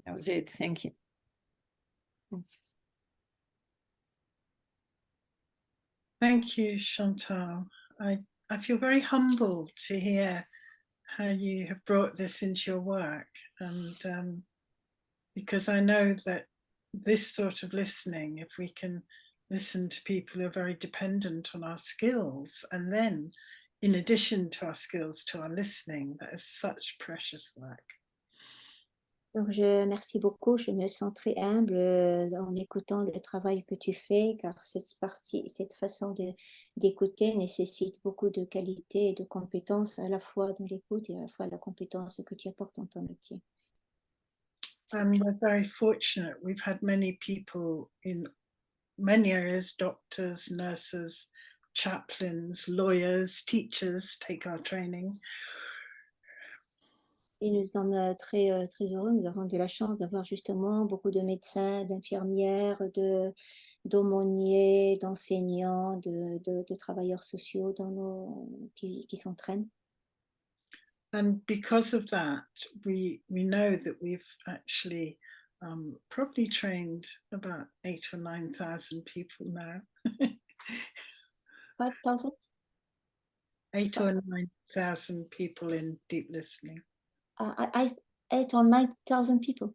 That was it. Thank you. Thank you, Chantal. I feel very humbled to hear how you have brought this into your work, and because I know that this sort of listening, if we can listen to people who are very dependent on our skills, and then in addition to our skills, to our listening, that is such precious work. Donc, merci beaucoup, je me sens très humble en écoutant le travail que tu fais, car cette façon d'écouter nécessite beaucoup de qualité et de compétences, à la fois dans l'écoute et à la fois la compétence que tu apportes dans ton métier. And we're very fortunate. We've had many people in many areas, doctors, nurses, chaplains, lawyers, teachers, take our training. Et nous sommes très heureux, nous avons de la chance d'avoir justement beaucoup de médecins, d'infirmières, d'aumôniers, d'enseignants, de travailleurs sociaux qui s'entraînent. And because of that, we know that we've actually probably trained about 8,000 or 9,000 people now. 5,000? 8,000 or 9,000 people in deep listening. 8 or 9,000 people.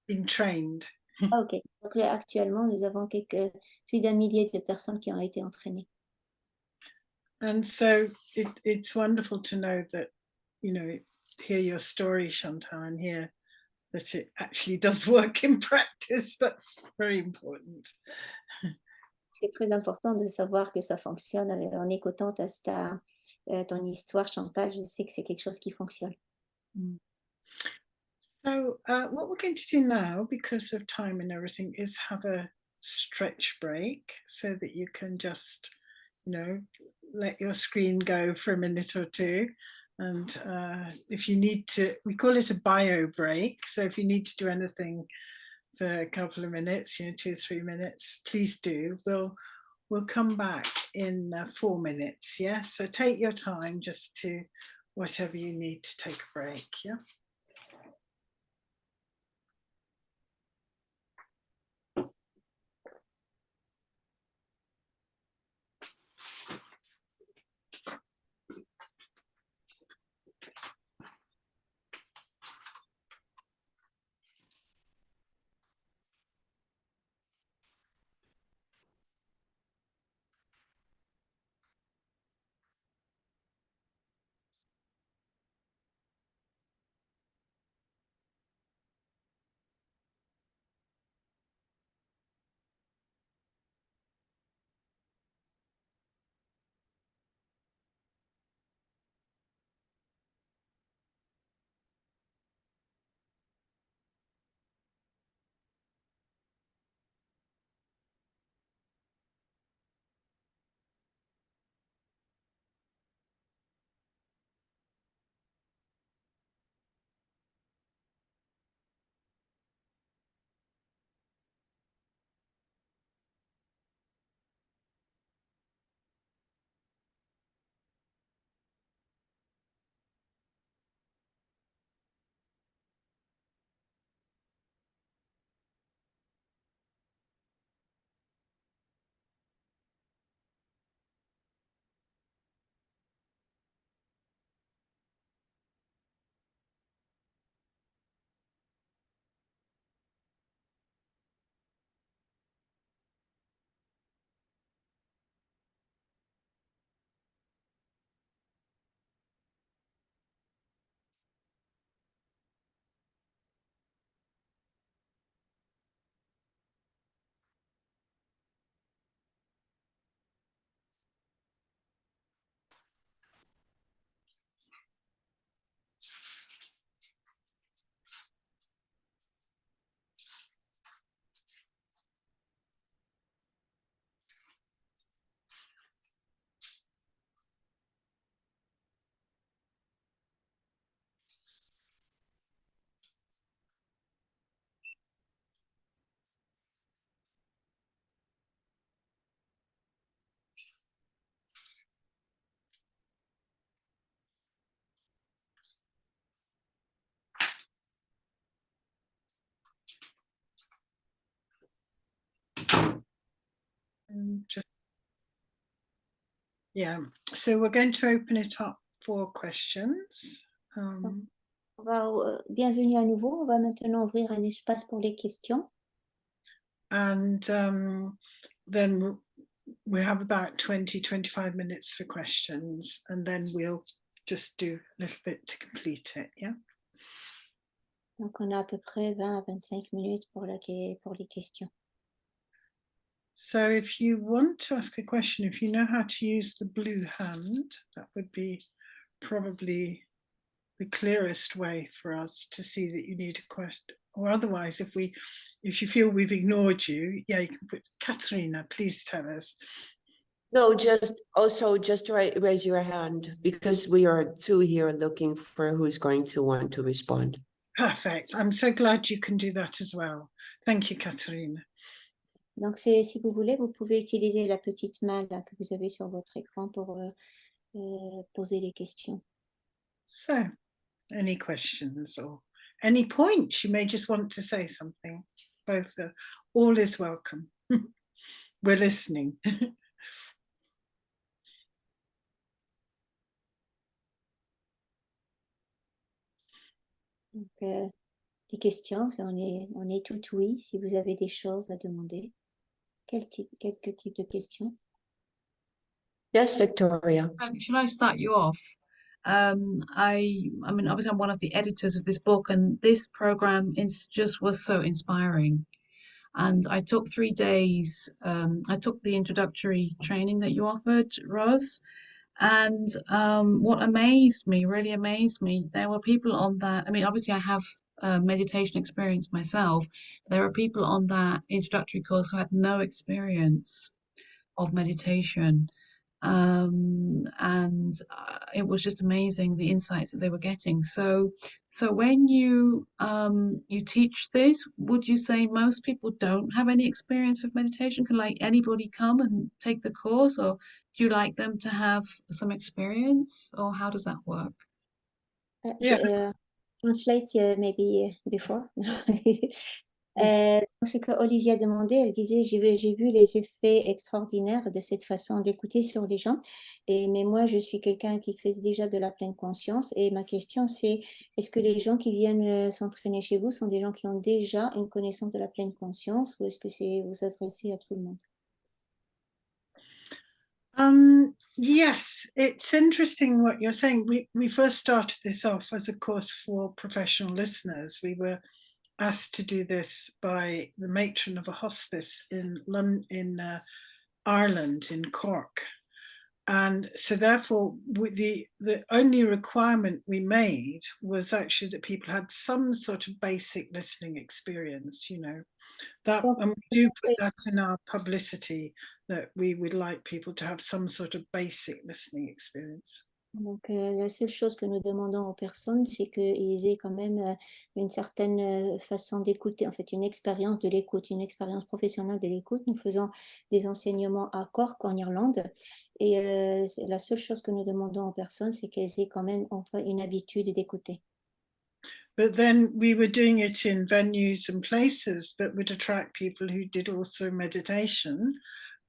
Been trained. Ah, ok. Donc actuellement, nous avons plus d'un millier de personnes qui ont été entraînées. And so it's wonderful to know that, you know, hear your story, Chantal, and hear that it actually does work in practice. That's very important. C'est très important de savoir que ça fonctionne. En écoutant ton histoire, Chantal, je sais que c'est quelque chose qui fonctionne. So what we're going to do now, because of time and everything, is have a stretch break so that you can just, you know, let your screen go for a minute or two. And if you need to, we call it a bio break. So if you need to do anything for a couple of minutes, you know, 2 or 3 minutes, please do. We'll come back in 4 minutes. Yeah, so take your time just to whatever you need to take a break. Yeah. Just, yeah, so we're going to open it up for questions. Bienvenue à nouveau. On va maintenant ouvrir un espace pour les questions. And then we have about 20-25 minutes for questions, and then we'll just do a little bit to complete it. Yeah. Donc, on a à peu près 20 à 25 minutes pour les questions. So if you want to ask a question, if you know how to use the blue hand, that would be probably the clearest way for us to see that you need a question. Or otherwise, if you feel we've ignored you, yeah, you can put Katarina, please tell us. No, just raise your hand, because we are two here looking for who's going to want to respond. Perfect. I'm so glad you can do that as well. Thank you, Katarina. Donc, si vous voulez, vous pouvez utiliser la petite main là, que vous avez sur votre écran pour poser les questions. So, any questions or any points? You may just want to say something. Both are, all is welcome. We're listening. Donc, des questions, on est tout oui si vous avez des choses à demander. Quelques types de questions? Yes, Victoria. Shall I start you off? I mean, obviously, I'm one of the editors of this book, and this program was so inspiring. And I took 3 days. I took the introductory training that you offered, Ros, and what really amazed me, there were people on that. I mean, obviously, I have meditation experience myself. There were people on that introductory course who had no experience of meditation. And it was just amazing, the insights that they were getting. So when you teach this, would you say most people don't have any experience of meditation? Can like anybody come and take the course, or do you like them to have some experience, or how does that work? Yeah. Translate maybe before. Yes. Ce que Olivia demandait, elle disait, j'ai vu les effets extraordinaires de cette façon d'écouter sur les gens. Mais moi, je suis quelqu'un qui fait déjà de la pleine conscience. Et ma question, c'est, est-ce que les gens qui viennent s'entraîner chez vous sont des gens qui ont déjà une connaissance de la pleine conscience, ou est-ce que c'est vous adressez à tout le monde? Yes, it's interesting what you're saying. We first started this off as a course for professional listeners. We were asked to do this by the matron of a hospice in London, in Ireland, in Cork. And so therefore, with the only requirement we made was actually that people had some sort of basic listening experience, you know. That, and we do put that in our publicity, that we would like people to have some sort of basic listening experience. Donc, la seule chose que nous demandons aux personnes, c'est qu'ils aient quand même une certaine façon d'écouter, en fait, une expérience de l'écoute, une expérience professionnelle de l'écoute. Nous faisons des enseignements à Cork, en Irlande. Et la seule chose que nous demandons aux personnes, c'est qu'elles aient quand même enfin une habitude d'écouter. But then we were doing it in venues and places that would attract people who did also meditation.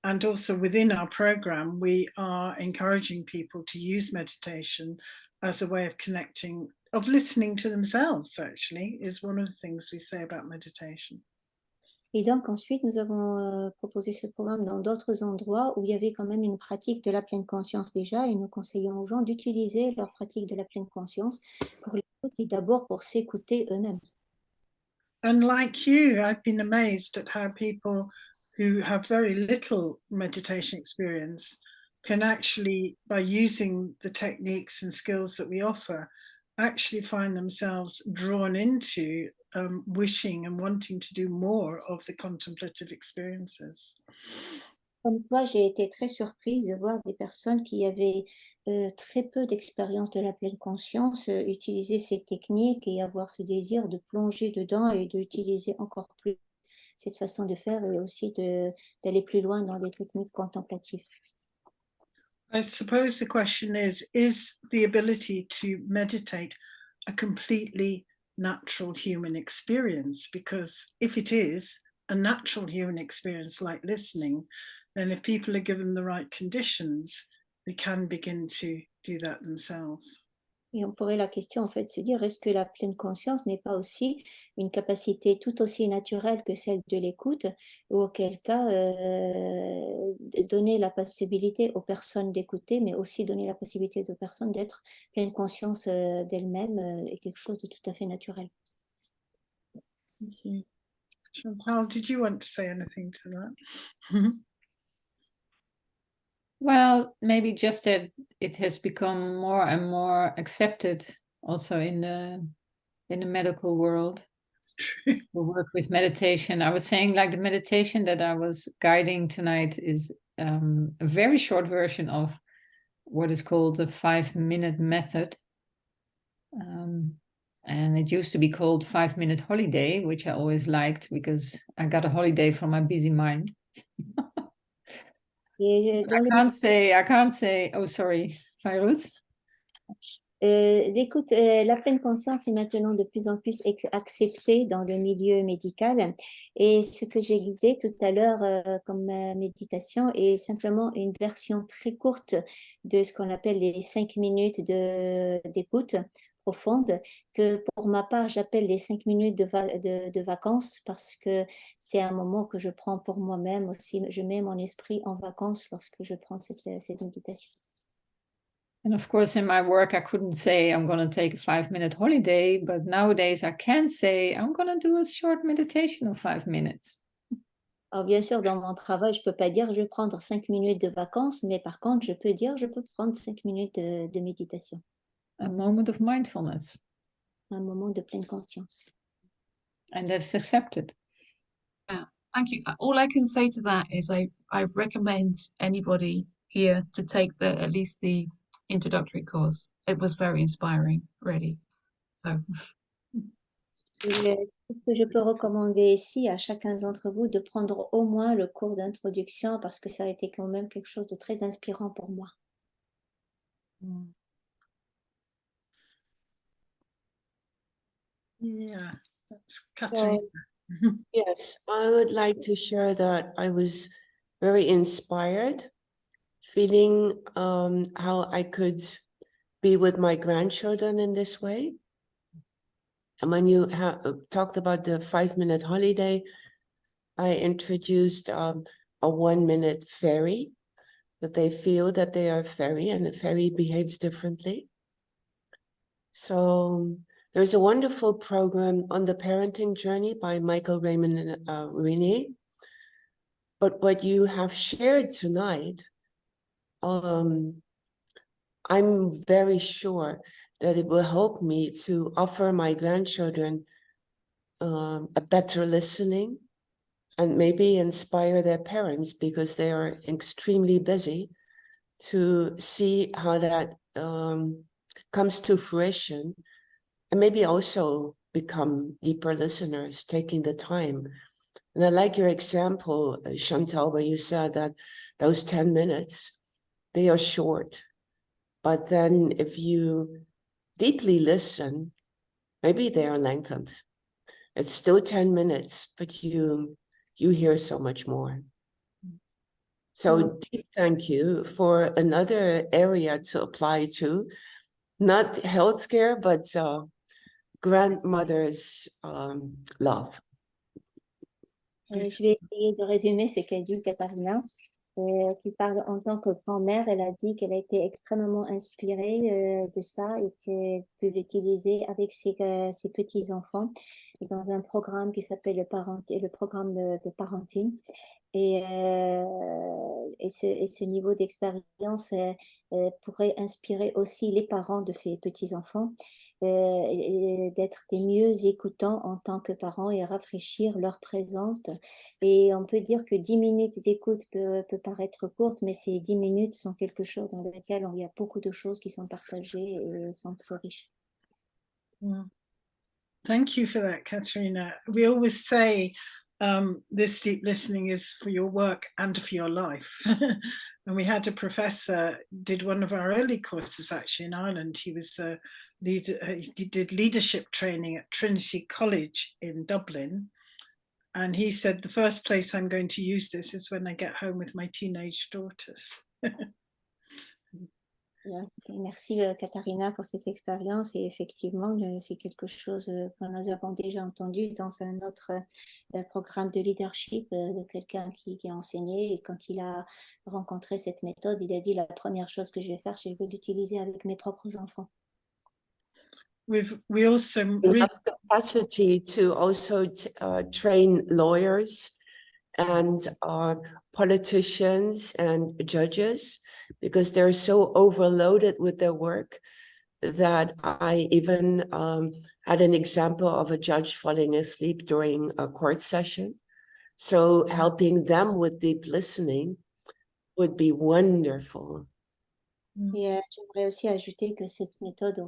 And also within our program, we are encouraging people to use meditation as a way of connecting, of listening to themselves, actually, is one of the things we say about meditation. Et donc ensuite, nous avons proposé ce programme dans d'autres endroits où il y avait quand même une pratique de la pleine conscience déjà, et nous conseillons aux gens d'utiliser leur pratique de la pleine conscience pour l'écoute et d'abord pour s'écouter eux-mêmes. And like you, I've been amazed at how people who have very little meditation experience can actually, by using the techniques and skills that we offer, actually find themselves drawn into wishing and wanting to do more of the contemplative experiences. Comme toi, j'ai été très surprise de voir des personnes qui avaient très peu d'expérience de la pleine conscience utiliser ces techniques et avoir ce désir de plonger dedans et d'utiliser encore plus cette façon de faire, et aussi d'aller plus loin dans les techniques contemplatives. I suppose the question is the ability to meditate a completely natural human experience? Because if it is a natural human experience like listening, then if people are given the right conditions, they can begin to do that themselves. Et on pourrait la question en fait se dire, est-ce que la pleine conscience n'est pas aussi une capacité tout aussi naturelle que celle de l'écoute, ou auquel cas donner la possibilité aux personnes d'écouter, mais aussi donner la possibilité aux personnes d'être pleine conscience d'elles-mêmes est quelque chose de tout à fait naturel. Thank you. Chantal, did you want to say anything to that? Well, maybe just that it has become more and more accepted also in the medical world to work with meditation. I was saying, like, the meditation that I was guiding tonight is a very short version of what is called the 5-minute method. And it used to be called 5-minute holiday, which I always liked because I got a holiday from my busy mind. Et dans I can't say, oh, sorry, Fairouz. Écoute, la pleine conscience est maintenant de plus en plus acceptée dans le milieu médical, et ce que j'ai guidé tout à l'heure comme méditation est simplement une version très courte de ce qu'on appelle les 5 minutes d'écoute profonde, que pour ma part j'appelle les 5 minutes de vacances, parce que c'est un moment que je prends pour moi-même aussi. Je mets mon esprit en vacances lorsque je prends cette méditation. And of course, in my work, I couldn't say I'm going to take a 5-minute holiday, but nowadays I can say I'm going to do a short meditation of 5 minutes. Alors bien sûr, dans mon travail, je ne peux pas dire je vais prendre 5 minutes de vacances, mais par contre, je peux dire je peux prendre 5 minutes de méditation. A moment of mindfulness. Un moment de pleine conscience. And that's accepted. Yeah, thank you. All I can say to that is I recommend anybody here to take at least the introductory course. It was very inspiring, really. So Et ce que je peux recommander ici à chacun d'entre vous de prendre au moins le cours d'introduction parce que ça a été quand même quelque chose de très inspirant pour moi. Yeah, that's Katarina. Yes, I would like to share that I was very inspired, feeling how I could be with my grandchildren in this way. And when you talked about the 5-minute holiday, I introduced a 1-minute fairy, that they feel that they are a fairy and the fairy behaves differently. So there's a wonderful program on the parenting journey by Michael Raymond and Renee. But what you have shared tonight, I'm very sure that it will help me to offer my grandchildren a better listening and maybe inspire their parents, because they are extremely busy, to see how that comes to fruition, and maybe also become deeper listeners, taking the time. And I like your example, Chantal, where you said that those 10 minutes, they are short. But then if you deeply listen, maybe they are lengthened. It's still 10 minutes, but you hear so much more. So deep thank you for another area to apply to, not healthcare, but grandmother's love. Je vais essayer de résumer ce qu'a dit Katharina, qui parle en tant que grand-mère. Elle a dit qu'elle a été extrêmement inspirée de ça et qu'elle peut l'utiliser avec ses petits-enfants dans un programme qui s'appelle le programme de parenting. Et ce niveau d'expérience pourrait inspirer aussi les parents de ces petits-enfants d'être des mieux écoutants en tant que parents et rafraîchir leur présence. Et on peut dire que 10 minutes d'écoute peut paraître courte, mais ces 10 minutes sont quelque chose dans lequel il y a beaucoup de choses qui sont partagées et sont très riches. Thank you for that, Katarina. We always say this deep listening is for your work and for your life. And we had a professor did one of our early courses actually in Ireland. He was he did leadership training at Trinity College in Dublin. And he said, the first place I'm going to use this is when I get home with my teenage daughters. Merci Katharina pour cette expérience, et effectivement c'est quelque chose que nous avons déjà entendu dans un autre programme de leadership de quelqu'un qui a enseigné, et quand il a rencontré cette méthode, il a dit la première chose que je vais faire, c'est que je vais l'utiliser avec mes propres enfants. We also have capacity to also train lawyers and politicians and judges, because they're so overloaded with their work that I even had an example of a judge falling asleep during a court session. So helping them with deep listening would be wonderful. Et j'aimerais aussi ajouter que cette méthode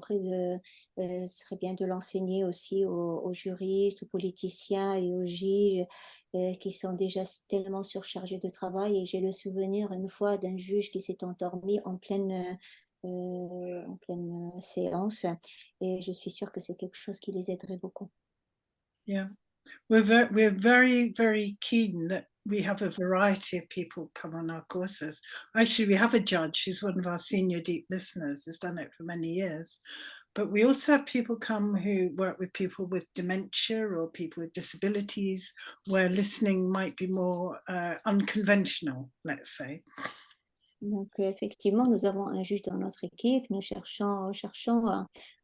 serait bien de l'enseigner aussi aux juristes, aux politiciens et aux juges qui sont déjà tellement surchargés de travail. Et j'ai le souvenir une fois d'un juge qui s'est endormi en pleine séance, et je suis sûre que c'est quelque chose qui les aiderait beaucoup. Yeah, we're very, very keen that we have a variety of people come on our courses. Actually, we have a judge who's one of our senior deep listeners, has done it for many years. But we also have people come who work with people with dementia or people with disabilities, where listening might be more unconventional, let's say. Donc, effectivement, nous avons un juge dans notre équipe. Nous cherchons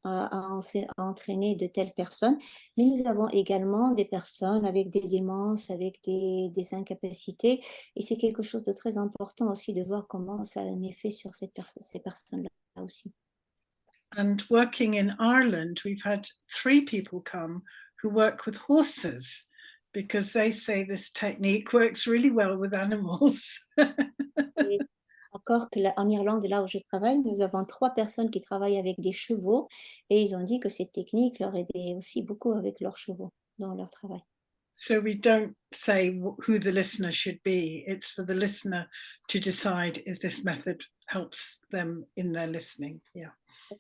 à entraîner de telles personnes. Mais nous avons également des personnes avec des démences, avec des incapacités. Et c'est quelque chose de très important aussi de voir comment ça a un effet sur ces personnes-là aussi. And working in Ireland, we've had 3 people come who work with horses, because they say this technique works really well with animals. Encore que en Irlande, là où je travaille, nous avons 3 personnes qui travaillent avec des chevaux et ils ont dit que cette technique leur aidait aussi beaucoup avec leurs chevaux dans leur travail. So we don't say who the listener should be. It's for the listener to decide if this method helps them in their listening. Yeah.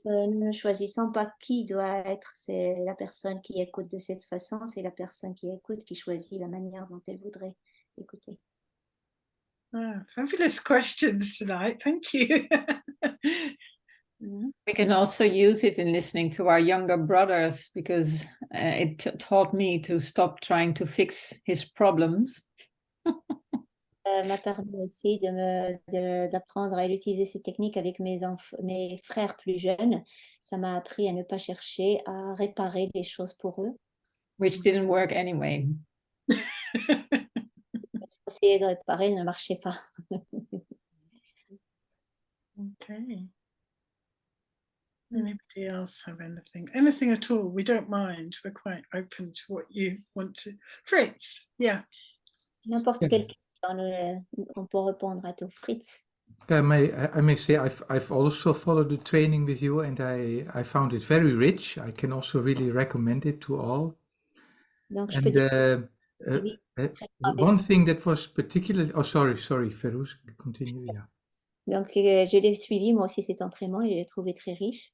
Nous ne choisissons pas qui doit être, c'est la personne qui écoute de cette façon, c'est la personne qui écoute qui choisit la manière dont elle voudrait écouter. Ah, fabulous questions tonight. Thank you. We can also use it in listening to our younger brothers because it taught me to stop trying to fix his problems. M'a permis aussi d'apprendre à utiliser ces techniques avec mes frères plus jeunes. Ça m'a appris à ne pas chercher à réparer les choses pour eux. Which didn't work anyway. Essayer de réparer ne marchait pas. Okay. Anybody else have anything? Anything at all? We don't mind. We're quite open to what you want to. Fritz, yeah. N'importe quelle question, on peut répondre à tout. Fritz. I may say I've also followed the training with you, and I found it very rich. I can also really recommend it to all. Donc, je peux dire one thing that was particularly... Oh, sorry, Fairouz, continue, yeah. Donc, je l'ai suivi, moi aussi, cet entraînement, et je l'ai trouvé très riche.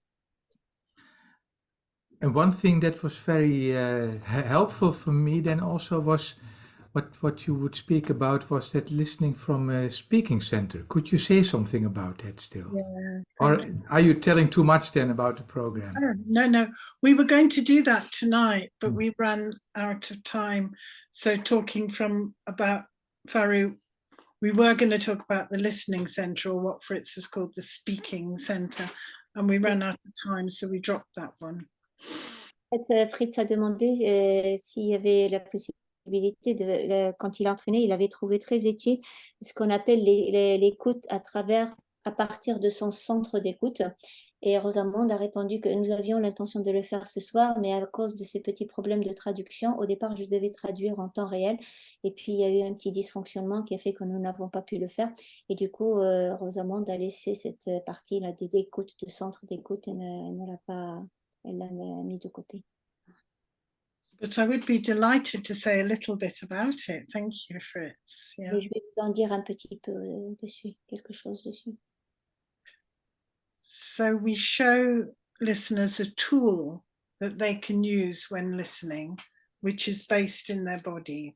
And one thing that was very helpful for me then also was what you would speak about was that listening from a speaking center. Could you say something about that still? Yeah, or are you telling too much then about the program? Oh, no. We were going to do that tonight, but we ran out of time. So talking from about Fairouz, we were going to talk about the listening center, or what Fritz has called the speaking center, and we ran out of time, so we dropped that one. En fait, Fritz a demandé s'il y avait la possibilité quand il entraînait, il avait trouvé très utile ce qu'on appelle l'écoute à partir de son centre d'écoute. Et Rosamund a répondu que nous avions l'intention de le faire ce soir, mais à cause de ces petits problèmes de traduction, au départ, je devais traduire en temps réel. Et puis, il y a eu un petit dysfonctionnement qui a fait que nous n'avons pas pu le faire. Et du coup, Rosamund a laissé cette partie-là d'écoute, de centre d'écoute, et elle l'a mis de côté. But I would be delighted to say a little bit about it. Thank you, Fritz. Yeah. Mais je vais vous en dire un petit peu dessus, quelque chose dessus. So we show listeners a tool that they can use when listening, which is based in their body.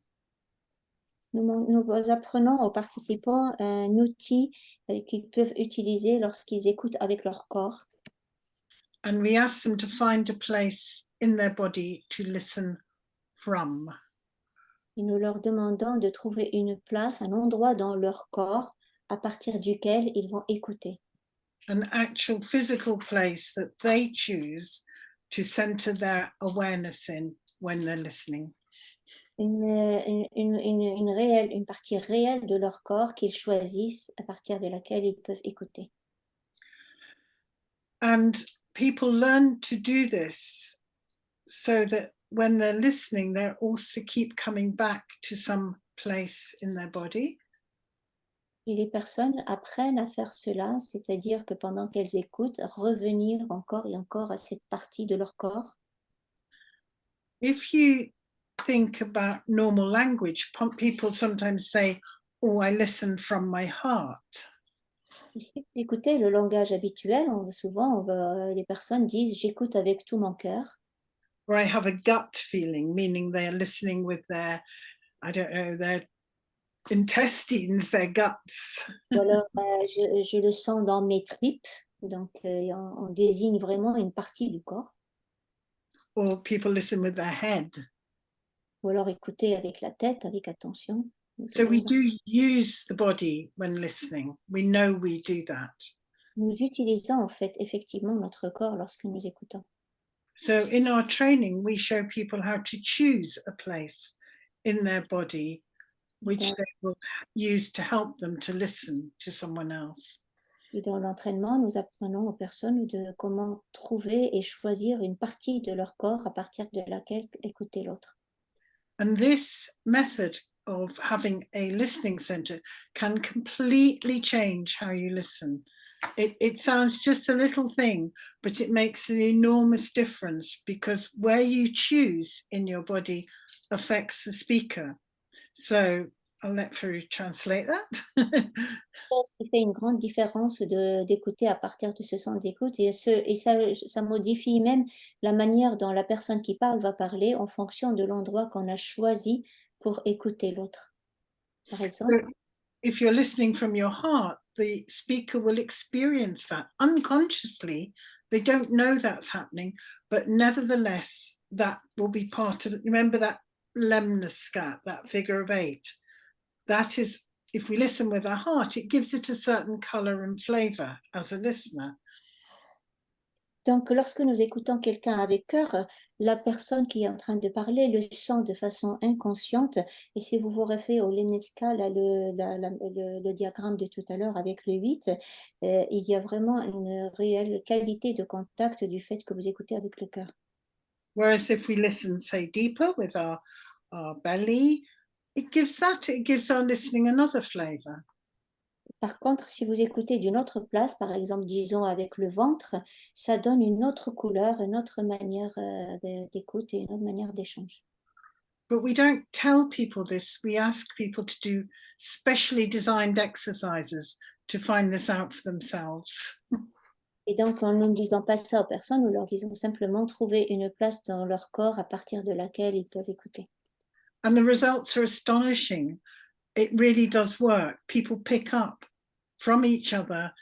Nous apprenons aux participants un outil qu'ils peuvent utiliser lorsqu'ils écoutent avec leur corps. And we ask them to find a place in their body to listen from. Et nous leur demandons de trouver une place, un endroit dans leur corps à partir duquel ils vont écouter. An actual physical place that they choose to center their awareness in when they're listening. Une partie réelle de leur corps qu'ils choisissent à partir de laquelle ils peuvent écouter. And people learn to do this so that when they're listening, they also keep coming back to some place in their body. Et les personnes apprennent à faire cela, c'est-à-dire que pendant qu'elles écoutent, revenir encore et encore à cette partie de leur corps. If you think about normal language, people sometimes say, oh, I listen from my heart. Si vous écoutez le langage habituel, les personnes disent « j'écoute avec tout mon cœur ». Or I have a gut feeling, meaning they're listening with their, I don't know, their intestines, their guts. Ou alors, je le sens dans mes tripes, donc on désigne vraiment une partie du corps. Or people listen with their head. Ou alors écouter avec la tête, avec attention. So we do use the body when listening. We know we do that. Nous utilisons en fait effectivement notre corps lorsque nous écoutons. So in our training, we show people how to choose a place in their body which they will use to help them to listen to someone else. Et dans l'entraînement, nous apprenons aux personnes de comment trouver et choisir une partie de leur corps à partir de laquelle écouter l'autre. And this method of having a listening center can completely change how you listen. It sounds just a little thing, but it makes an enormous difference, because where you choose in your body affects the speaker. So I'll let Fairouz translate that. Ce qui fait une grande différence d'écouter à partir de ce centre d'écoute, et ça modifie même la manière dont la personne qui parle va parler en fonction de l'endroit qu'on a choisi pour écouter l'autre. Par exemple, if you're listening from your heart, the speaker will experience that unconsciously. They don't know that's happening, but nevertheless, that will be part of it. Remember that lemniscat, that figure of 8? That is, if we listen with our heart, it gives it a certain color and flavor as a listener. donc, lorsque nous écoutons quelqu'un avec cœur, la personne qui est en train de parler le sent de façon inconsciente. Et si vous vous référez au Lemniscat, le diagramme de tout à l'heure avec le 8, il y a vraiment une réelle qualité de contact du fait que vous écoutez avec le cœur. Whereas if we listen, say, deeper with our belly, it gives our listening another flavor. Par contre, si vous écoutez d'une autre place, par exemple, disons avec le ventre, ça donne une autre couleur, une autre manière d'écoute et une autre manière d'échange. But we don't tell people this. We ask people to do specially designed exercises to find this out for themselves. Et donc, en ne disant pas ça aux personnes, nous leur disons simplement trouver une place dans leur corps à partir de laquelle ils peuvent écouter. And the results are astonishing. It really does work. People pick up from each other.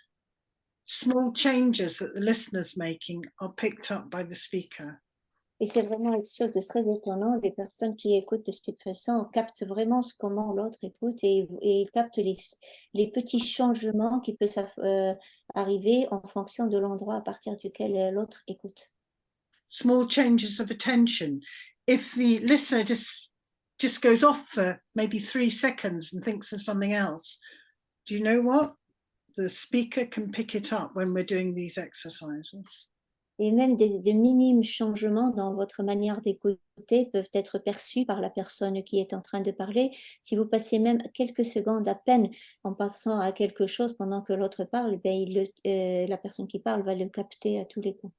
Small changes that the listener's making are picked up by the speaker. Et c'est vraiment quelque chose de très étonnant. Les personnes qui écoutent de cette façon captent vraiment comment l'autre écoute, et ils captent les petits changements qui peuvent arriver en fonction de l'endroit à partir duquel l'autre écoute. Small changes of attention. If the listener just goes off for maybe 3 seconds and thinks of something else, do you know what? The speaker can pick it up when we're doing these exercises. Et même des minimes changements dans votre manière d'écouter peuvent être perçus par la personne qui est en train de parler. Si vous passez même quelques secondes à peine en passant à quelque chose pendant que l'autre parle, la personne qui parle va le capter à tous les coups.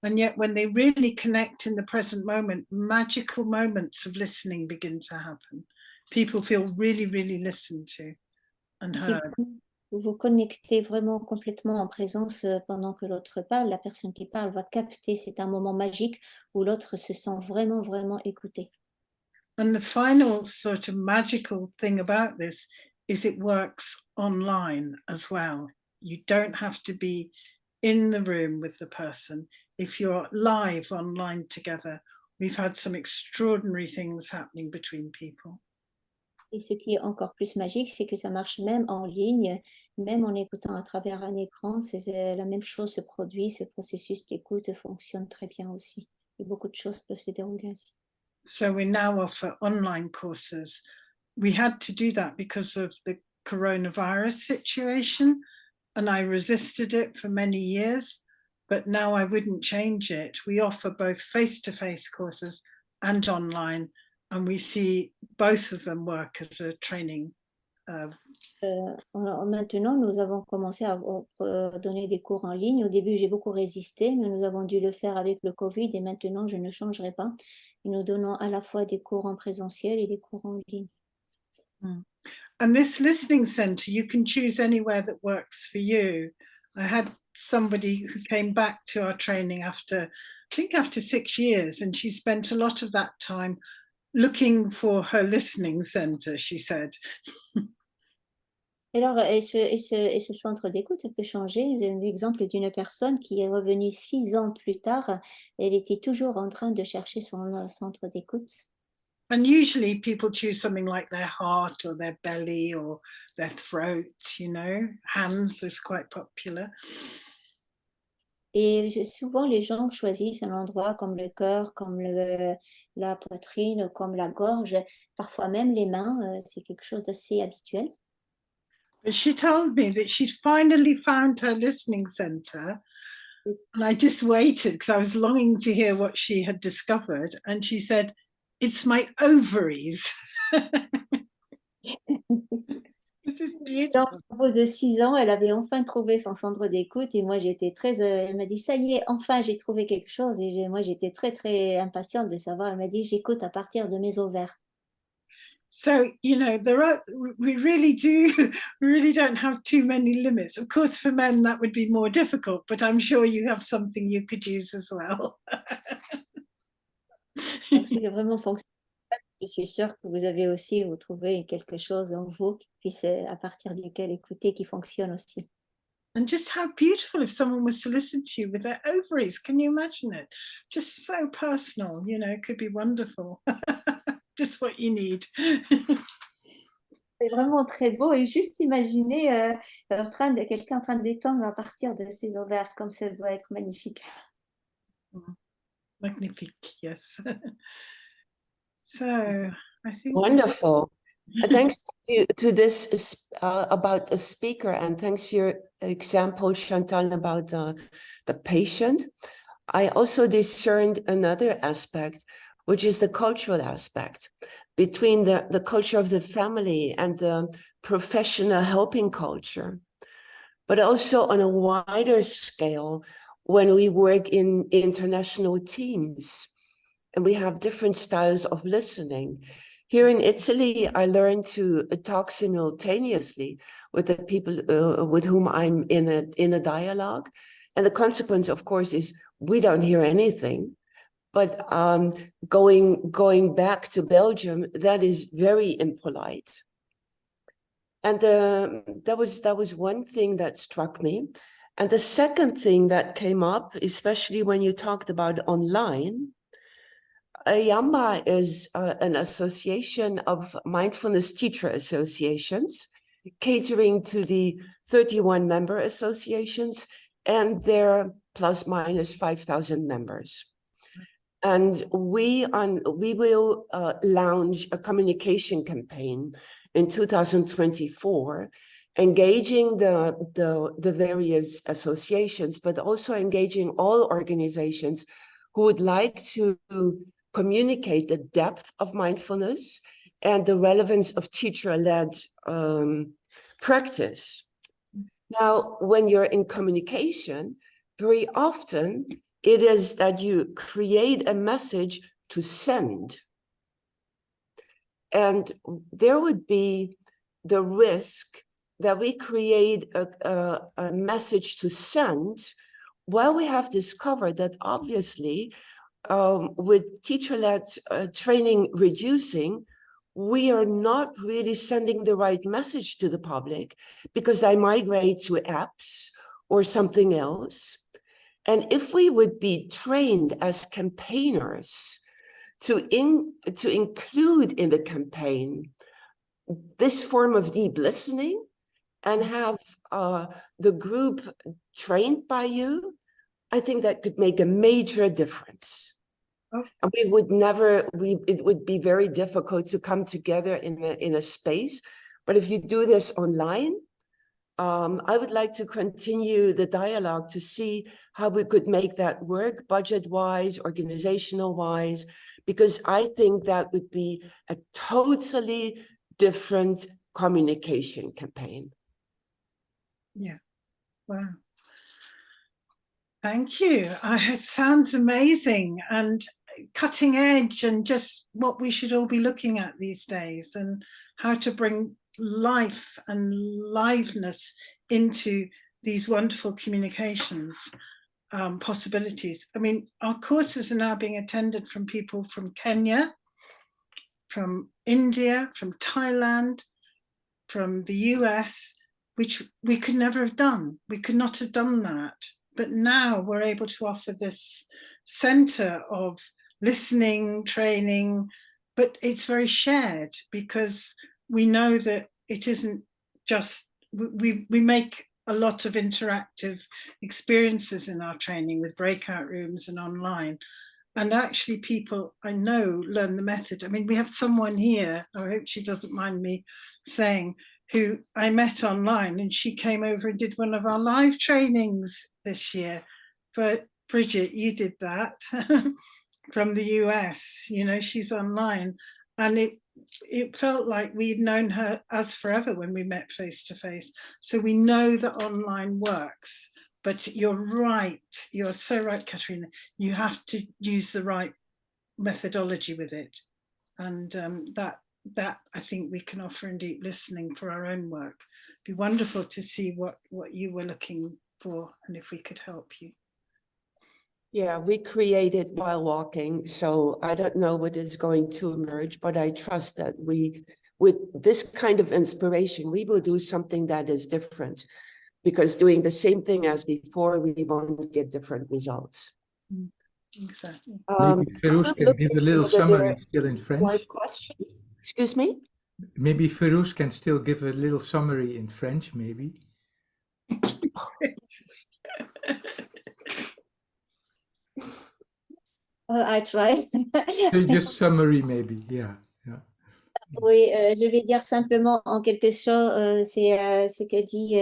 And yet when they really connect in the present moment, magical moments of listening begin to happen. People feel really, really listened to and heard. Vous vous connectez vraiment complètement en présence pendant que l'autre parle, la personne qui parle va capter, c'est un moment magique où l'autre se sent vraiment, vraiment écouté. And the final sort of magical thing about this is it works online as well. You don't have to be in the room with the person. If you're live online together, we've had some extraordinary things happening between people. Et ce qui est encore plus magique, c'est que ça marche même en ligne, même en écoutant à travers un écran, la même chose se produit, ce processus d'écoute fonctionne très bien aussi. Et beaucoup de choses peuvent se dérouler ainsi. So we now offer online courses. We had to do that because of the coronavirus situation, and I resisted it for many years, but now I wouldn't change it. We offer both face-to-face courses and online, and we see both of them work as a training. Maintenant, nous avons commencé à donner des cours en ligne. Au début, j'ai beaucoup résisté, mais nous avons dû le faire avec le Covid, et maintenant, je ne changerai pas. Et nous donnons à la fois des cours en présentiel et des cours en ligne. And this listening center, you can choose anywhere that works for you. I had somebody who came back to our training after 6 years, and she spent a lot of that time looking for her listening center, she said. Alors, et ce centre d'écoute, ça peut changer. J'ai un exemple d'une personne qui est revenue 6 ans plus tard. Elle était toujours en train de chercher son centre d'écoute. And usually people choose something like their heart or their belly or their throat, you know. Hands is quite popular. Et souvent, les gens choisissent un endroit comme le cœur, comme la poitrine, comme la gorge, parfois même les mains. C'est quelque chose d'assez habituel. But she told me that she'd finally found her listening center, and I just waited because I was longing to hear what she had discovered. And she said, "It's my ovaries." This is Donc, beautiful. au bout de 6 ans, elle avait enfin trouvé son centre d'écoute et moi j'étais très, elle m'a dit ça y est, enfin j'ai trouvé quelque chose et moi j'étais très très impatiente de savoir. Elle m'a dit j'écoute à partir de mes ovaires. So, you know, we really don't have too many limits. Of course, for men, that would be more difficult, but I'm sure you have something you could use as well. Donc c'est vraiment fonctionnel. Je suis sûre que vous avez aussi, vous trouvez quelque chose en vous qui puisse, à partir duquel écouter, qui fonctionne aussi. And just how beautiful if someone was to listen to you with their ovaries. Can you imagine it? Just so personal, you know, it could be wonderful. Just what you need. C'est vraiment très beau et juste imaginer quelqu'un en train de détendre à partir de ses ovaires, comme ça doit être magnifique. Magnifique, yes. So I think Wonderful. Thanks to this about the speaker, and thanks to your example, Chantal, about the patient. I also discerned another aspect, which is the cultural aspect between the culture of the family and the professional helping culture, but also on a wider scale when we work in international teams and we have different styles of listening. Here in Italy, I learned to talk simultaneously with the people with whom I'm in a dialogue. And the consequence, of course, is we don't hear anything. But going back to Belgium, that is very impolite. And that was one thing that struck me. And the second thing that came up, especially when you talked about online, Yamba is an association of mindfulness teacher associations, catering to the 31 member associations and their plus minus 5,000 members. And we will launch a communication campaign in 2024, engaging the various associations, but also engaging all organizations who would like to communicate the depth of mindfulness and the relevance of teacher-led practice. Now, when you're in communication, very often it is that you create a message to send. And there would be the risk that we create a message to send while we have discovered that obviously with teacher-led training reducing, we are not really sending the right message to the public because they migrate to apps or something else. And if we would be trained as campaigners to include in the campaign this form of deep listening and have the group trained by you, I think that could make a major difference. We would never, it would be very difficult to come together in a space. But if you do this online, I would like to continue the dialogue to see how we could make that work budget-wise, organizational-wise, because I think that would be a totally different communication campaign. Yeah, wow. Thank you. It sounds amazing and cutting edge and just what we should all be looking at these days and how to bring life and liveness into these wonderful communications possibilities. I mean, our courses are now being attended from people from Kenya, from India, from Thailand, from the US, which we could never have done. We could not have done that. But now we're able to offer this center of listening, training, but it's very shared because we know that it isn't just, we make a lot of interactive experiences in our training with breakout rooms and online. And actually people I know learn the method. I mean, we have someone here, I hope she doesn't mind me saying, who I met online, and she came over and did one of our live trainings this year. But Bridget, you did that from the US, you know, she's online. And it felt like we'd known her as forever when we met face to face. So we know that online works, but you're right. You're so right, Katrina. You have to use the right methodology with it. And that I think we can offer in deep listening for our own work. It'd be wonderful to see what you were looking for and if we could help you. Yeah, we created while walking, so I don't know what is going to emerge, but I trust that with this kind of inspiration, we will do something that is different, because doing the same thing as before, we won't get different results. Exactly. Maybe Fairouz can give a little summary still in French. More questions? Excuse me? Maybe Fairouz can still give a little summary in French, maybe. I try. Just summary, maybe. Yeah. Oui, je vais dire simplement en quelque chose, c'est ce que dit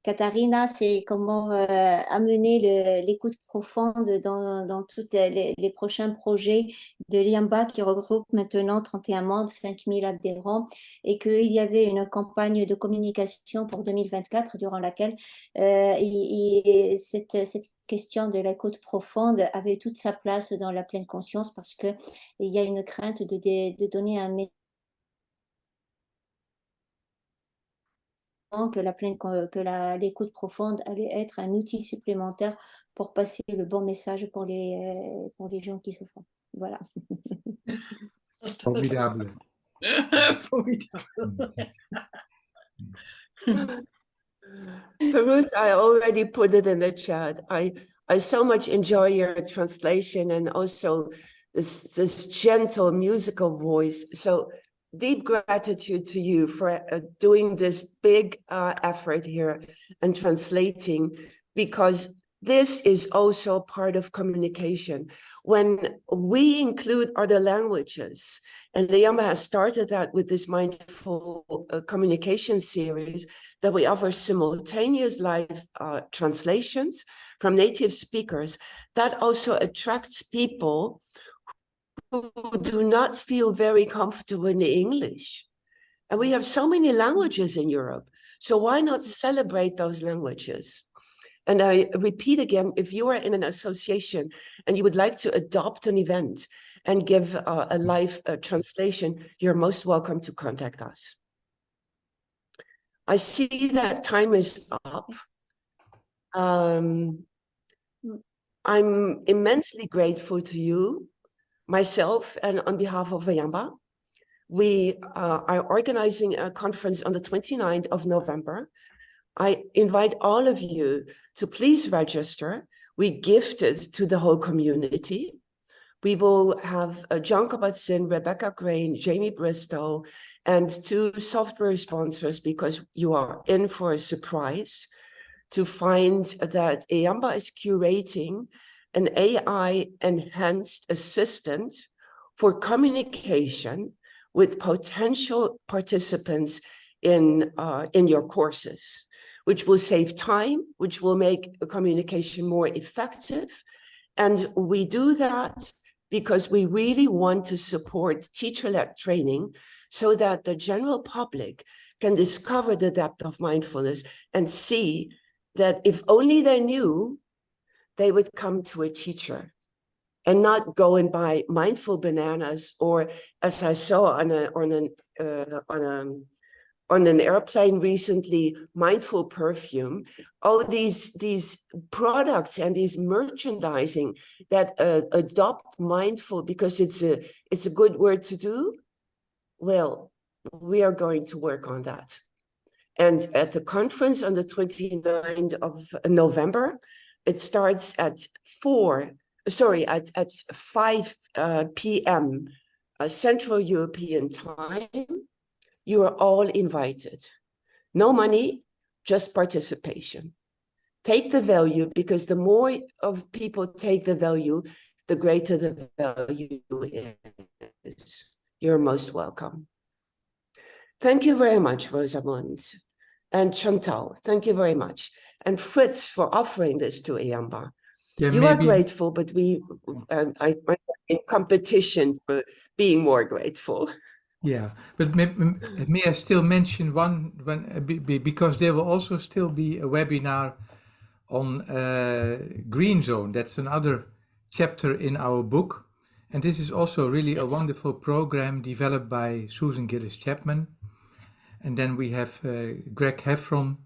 Katharina, c'est comment amener l'écoute profonde dans tous les prochains projets de l'IAMBA qui regroupe maintenant 31 membres, 5000 adhérents, et qu'il y avait une campagne de communication pour 2024 durant laquelle cette question de l'écoute profonde avait toute sa place dans la pleine conscience, parce qu'il y a une crainte de donner un message que l'écoute profonde allait être un outil supplémentaire pour passer le bon message pour les gens qui souffrent. Voilà. Formidable. Fairouz, I already put it in the chat. I so much enjoy your translation and also this gentle musical voice. So deep gratitude to you for doing this big effort here and translating, because this is also part of communication. When we include other languages, and Liama has started that with this mindful communication series, that we offer simultaneous live translations from native speakers, that also attracts people who do not feel very comfortable in English. And we have so many languages in Europe, so why not celebrate those languages? And I repeat again, if you are in an association and you would like to adopt an event and give a live translation, you're most welcome to contact us. I see that time is up. I'm immensely grateful to you, myself, and on behalf of IAMBA. We are organizing a conference on the 29th of November. I invite all of you to please register. We gift it to the whole community. We will have John Kabat-Zinn, Rebecca Crane, Jamie Bristow, and 2 software sponsors, because you are in for a surprise to find that IAMBA is curating an AI-enhanced assistant for communication with potential participants in your courses, which will save time, which will make communication more effective. And we do that because we really want to support teacher-led training so that the general public can discover the depth of mindfulness and see that if only they knew, they would come to a teacher and not go and buy mindful bananas, or as I saw on an airplane recently, mindful perfume. All these products and these merchandising that adopt mindful because it's a good word to do. Well, we are going to work on that. And at the conference on the 29th of November, it starts at 5 p.m. Central European time. You are all invited. No money, just participation. Take the value, because the more of people take the value, the greater the value is. You're most welcome. Thank you very much, Rosamund. And Chantal, thank you very much. And Frits for offering this to IAMBA. Yeah, You are maybe, grateful, but I'm in competition for being more grateful. yeah, but may I still mention because there will also still be a webinar on Green Zone. That's another chapter in our book. And this is also really a wonderful program developed by Susan Gillis Chapman. And then we have Greg Heffron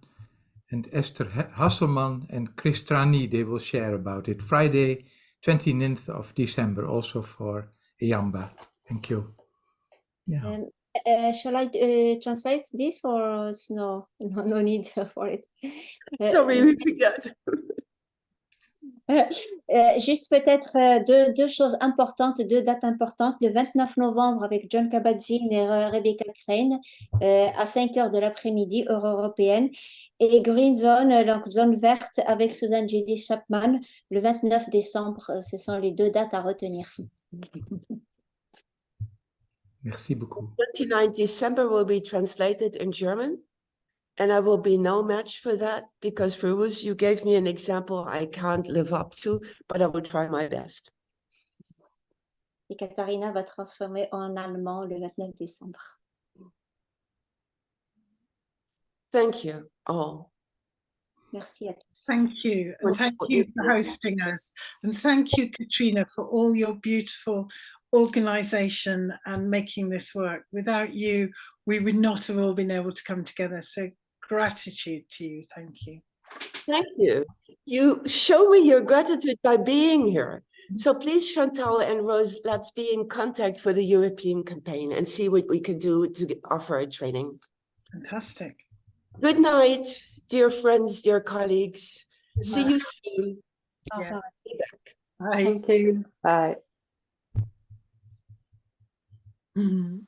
and Esther Hasselman and Chris Trainee. They will share about it. Friday, 29th of December, also for Eyamba. Thank you. Yeah. Shall I translate this or no need for it? Sorry, we forgot. Juste peut-être deux choses importantes, deux dates importantes. Le 29 novembre avec John Kabat-Zinn et Rebecca Crane à 5 heures de l'après-midi, heure européenne. Et Green Zone, donc zone verte avec Susan Gillis Chapman, le 29 décembre. Ce sont les deux dates à retenir. Merci beaucoup. 29 December will be translated in German. And I will be no match for that because Fairouz, you gave me an example I can't live up to, but I will try my best. Et Katharina va transformer en allemand le 29 décembre. Thank you all. Merci à tous. Thank you. And thank you for hosting us. And thank you, Katrina, for all your beautiful organization and making this work. Without you, we would not have all been able to come together. So gratitude to you. Thank you. Thank you. You show me your gratitude by being here. So please, Chantal and Rose, let's be in contact for the European campaign and see what we can do to offer a training. Fantastic. Good night, dear friends, dear colleagues. See you soon. Yeah. Bye. Bye. Thank you. Bye. Mhm.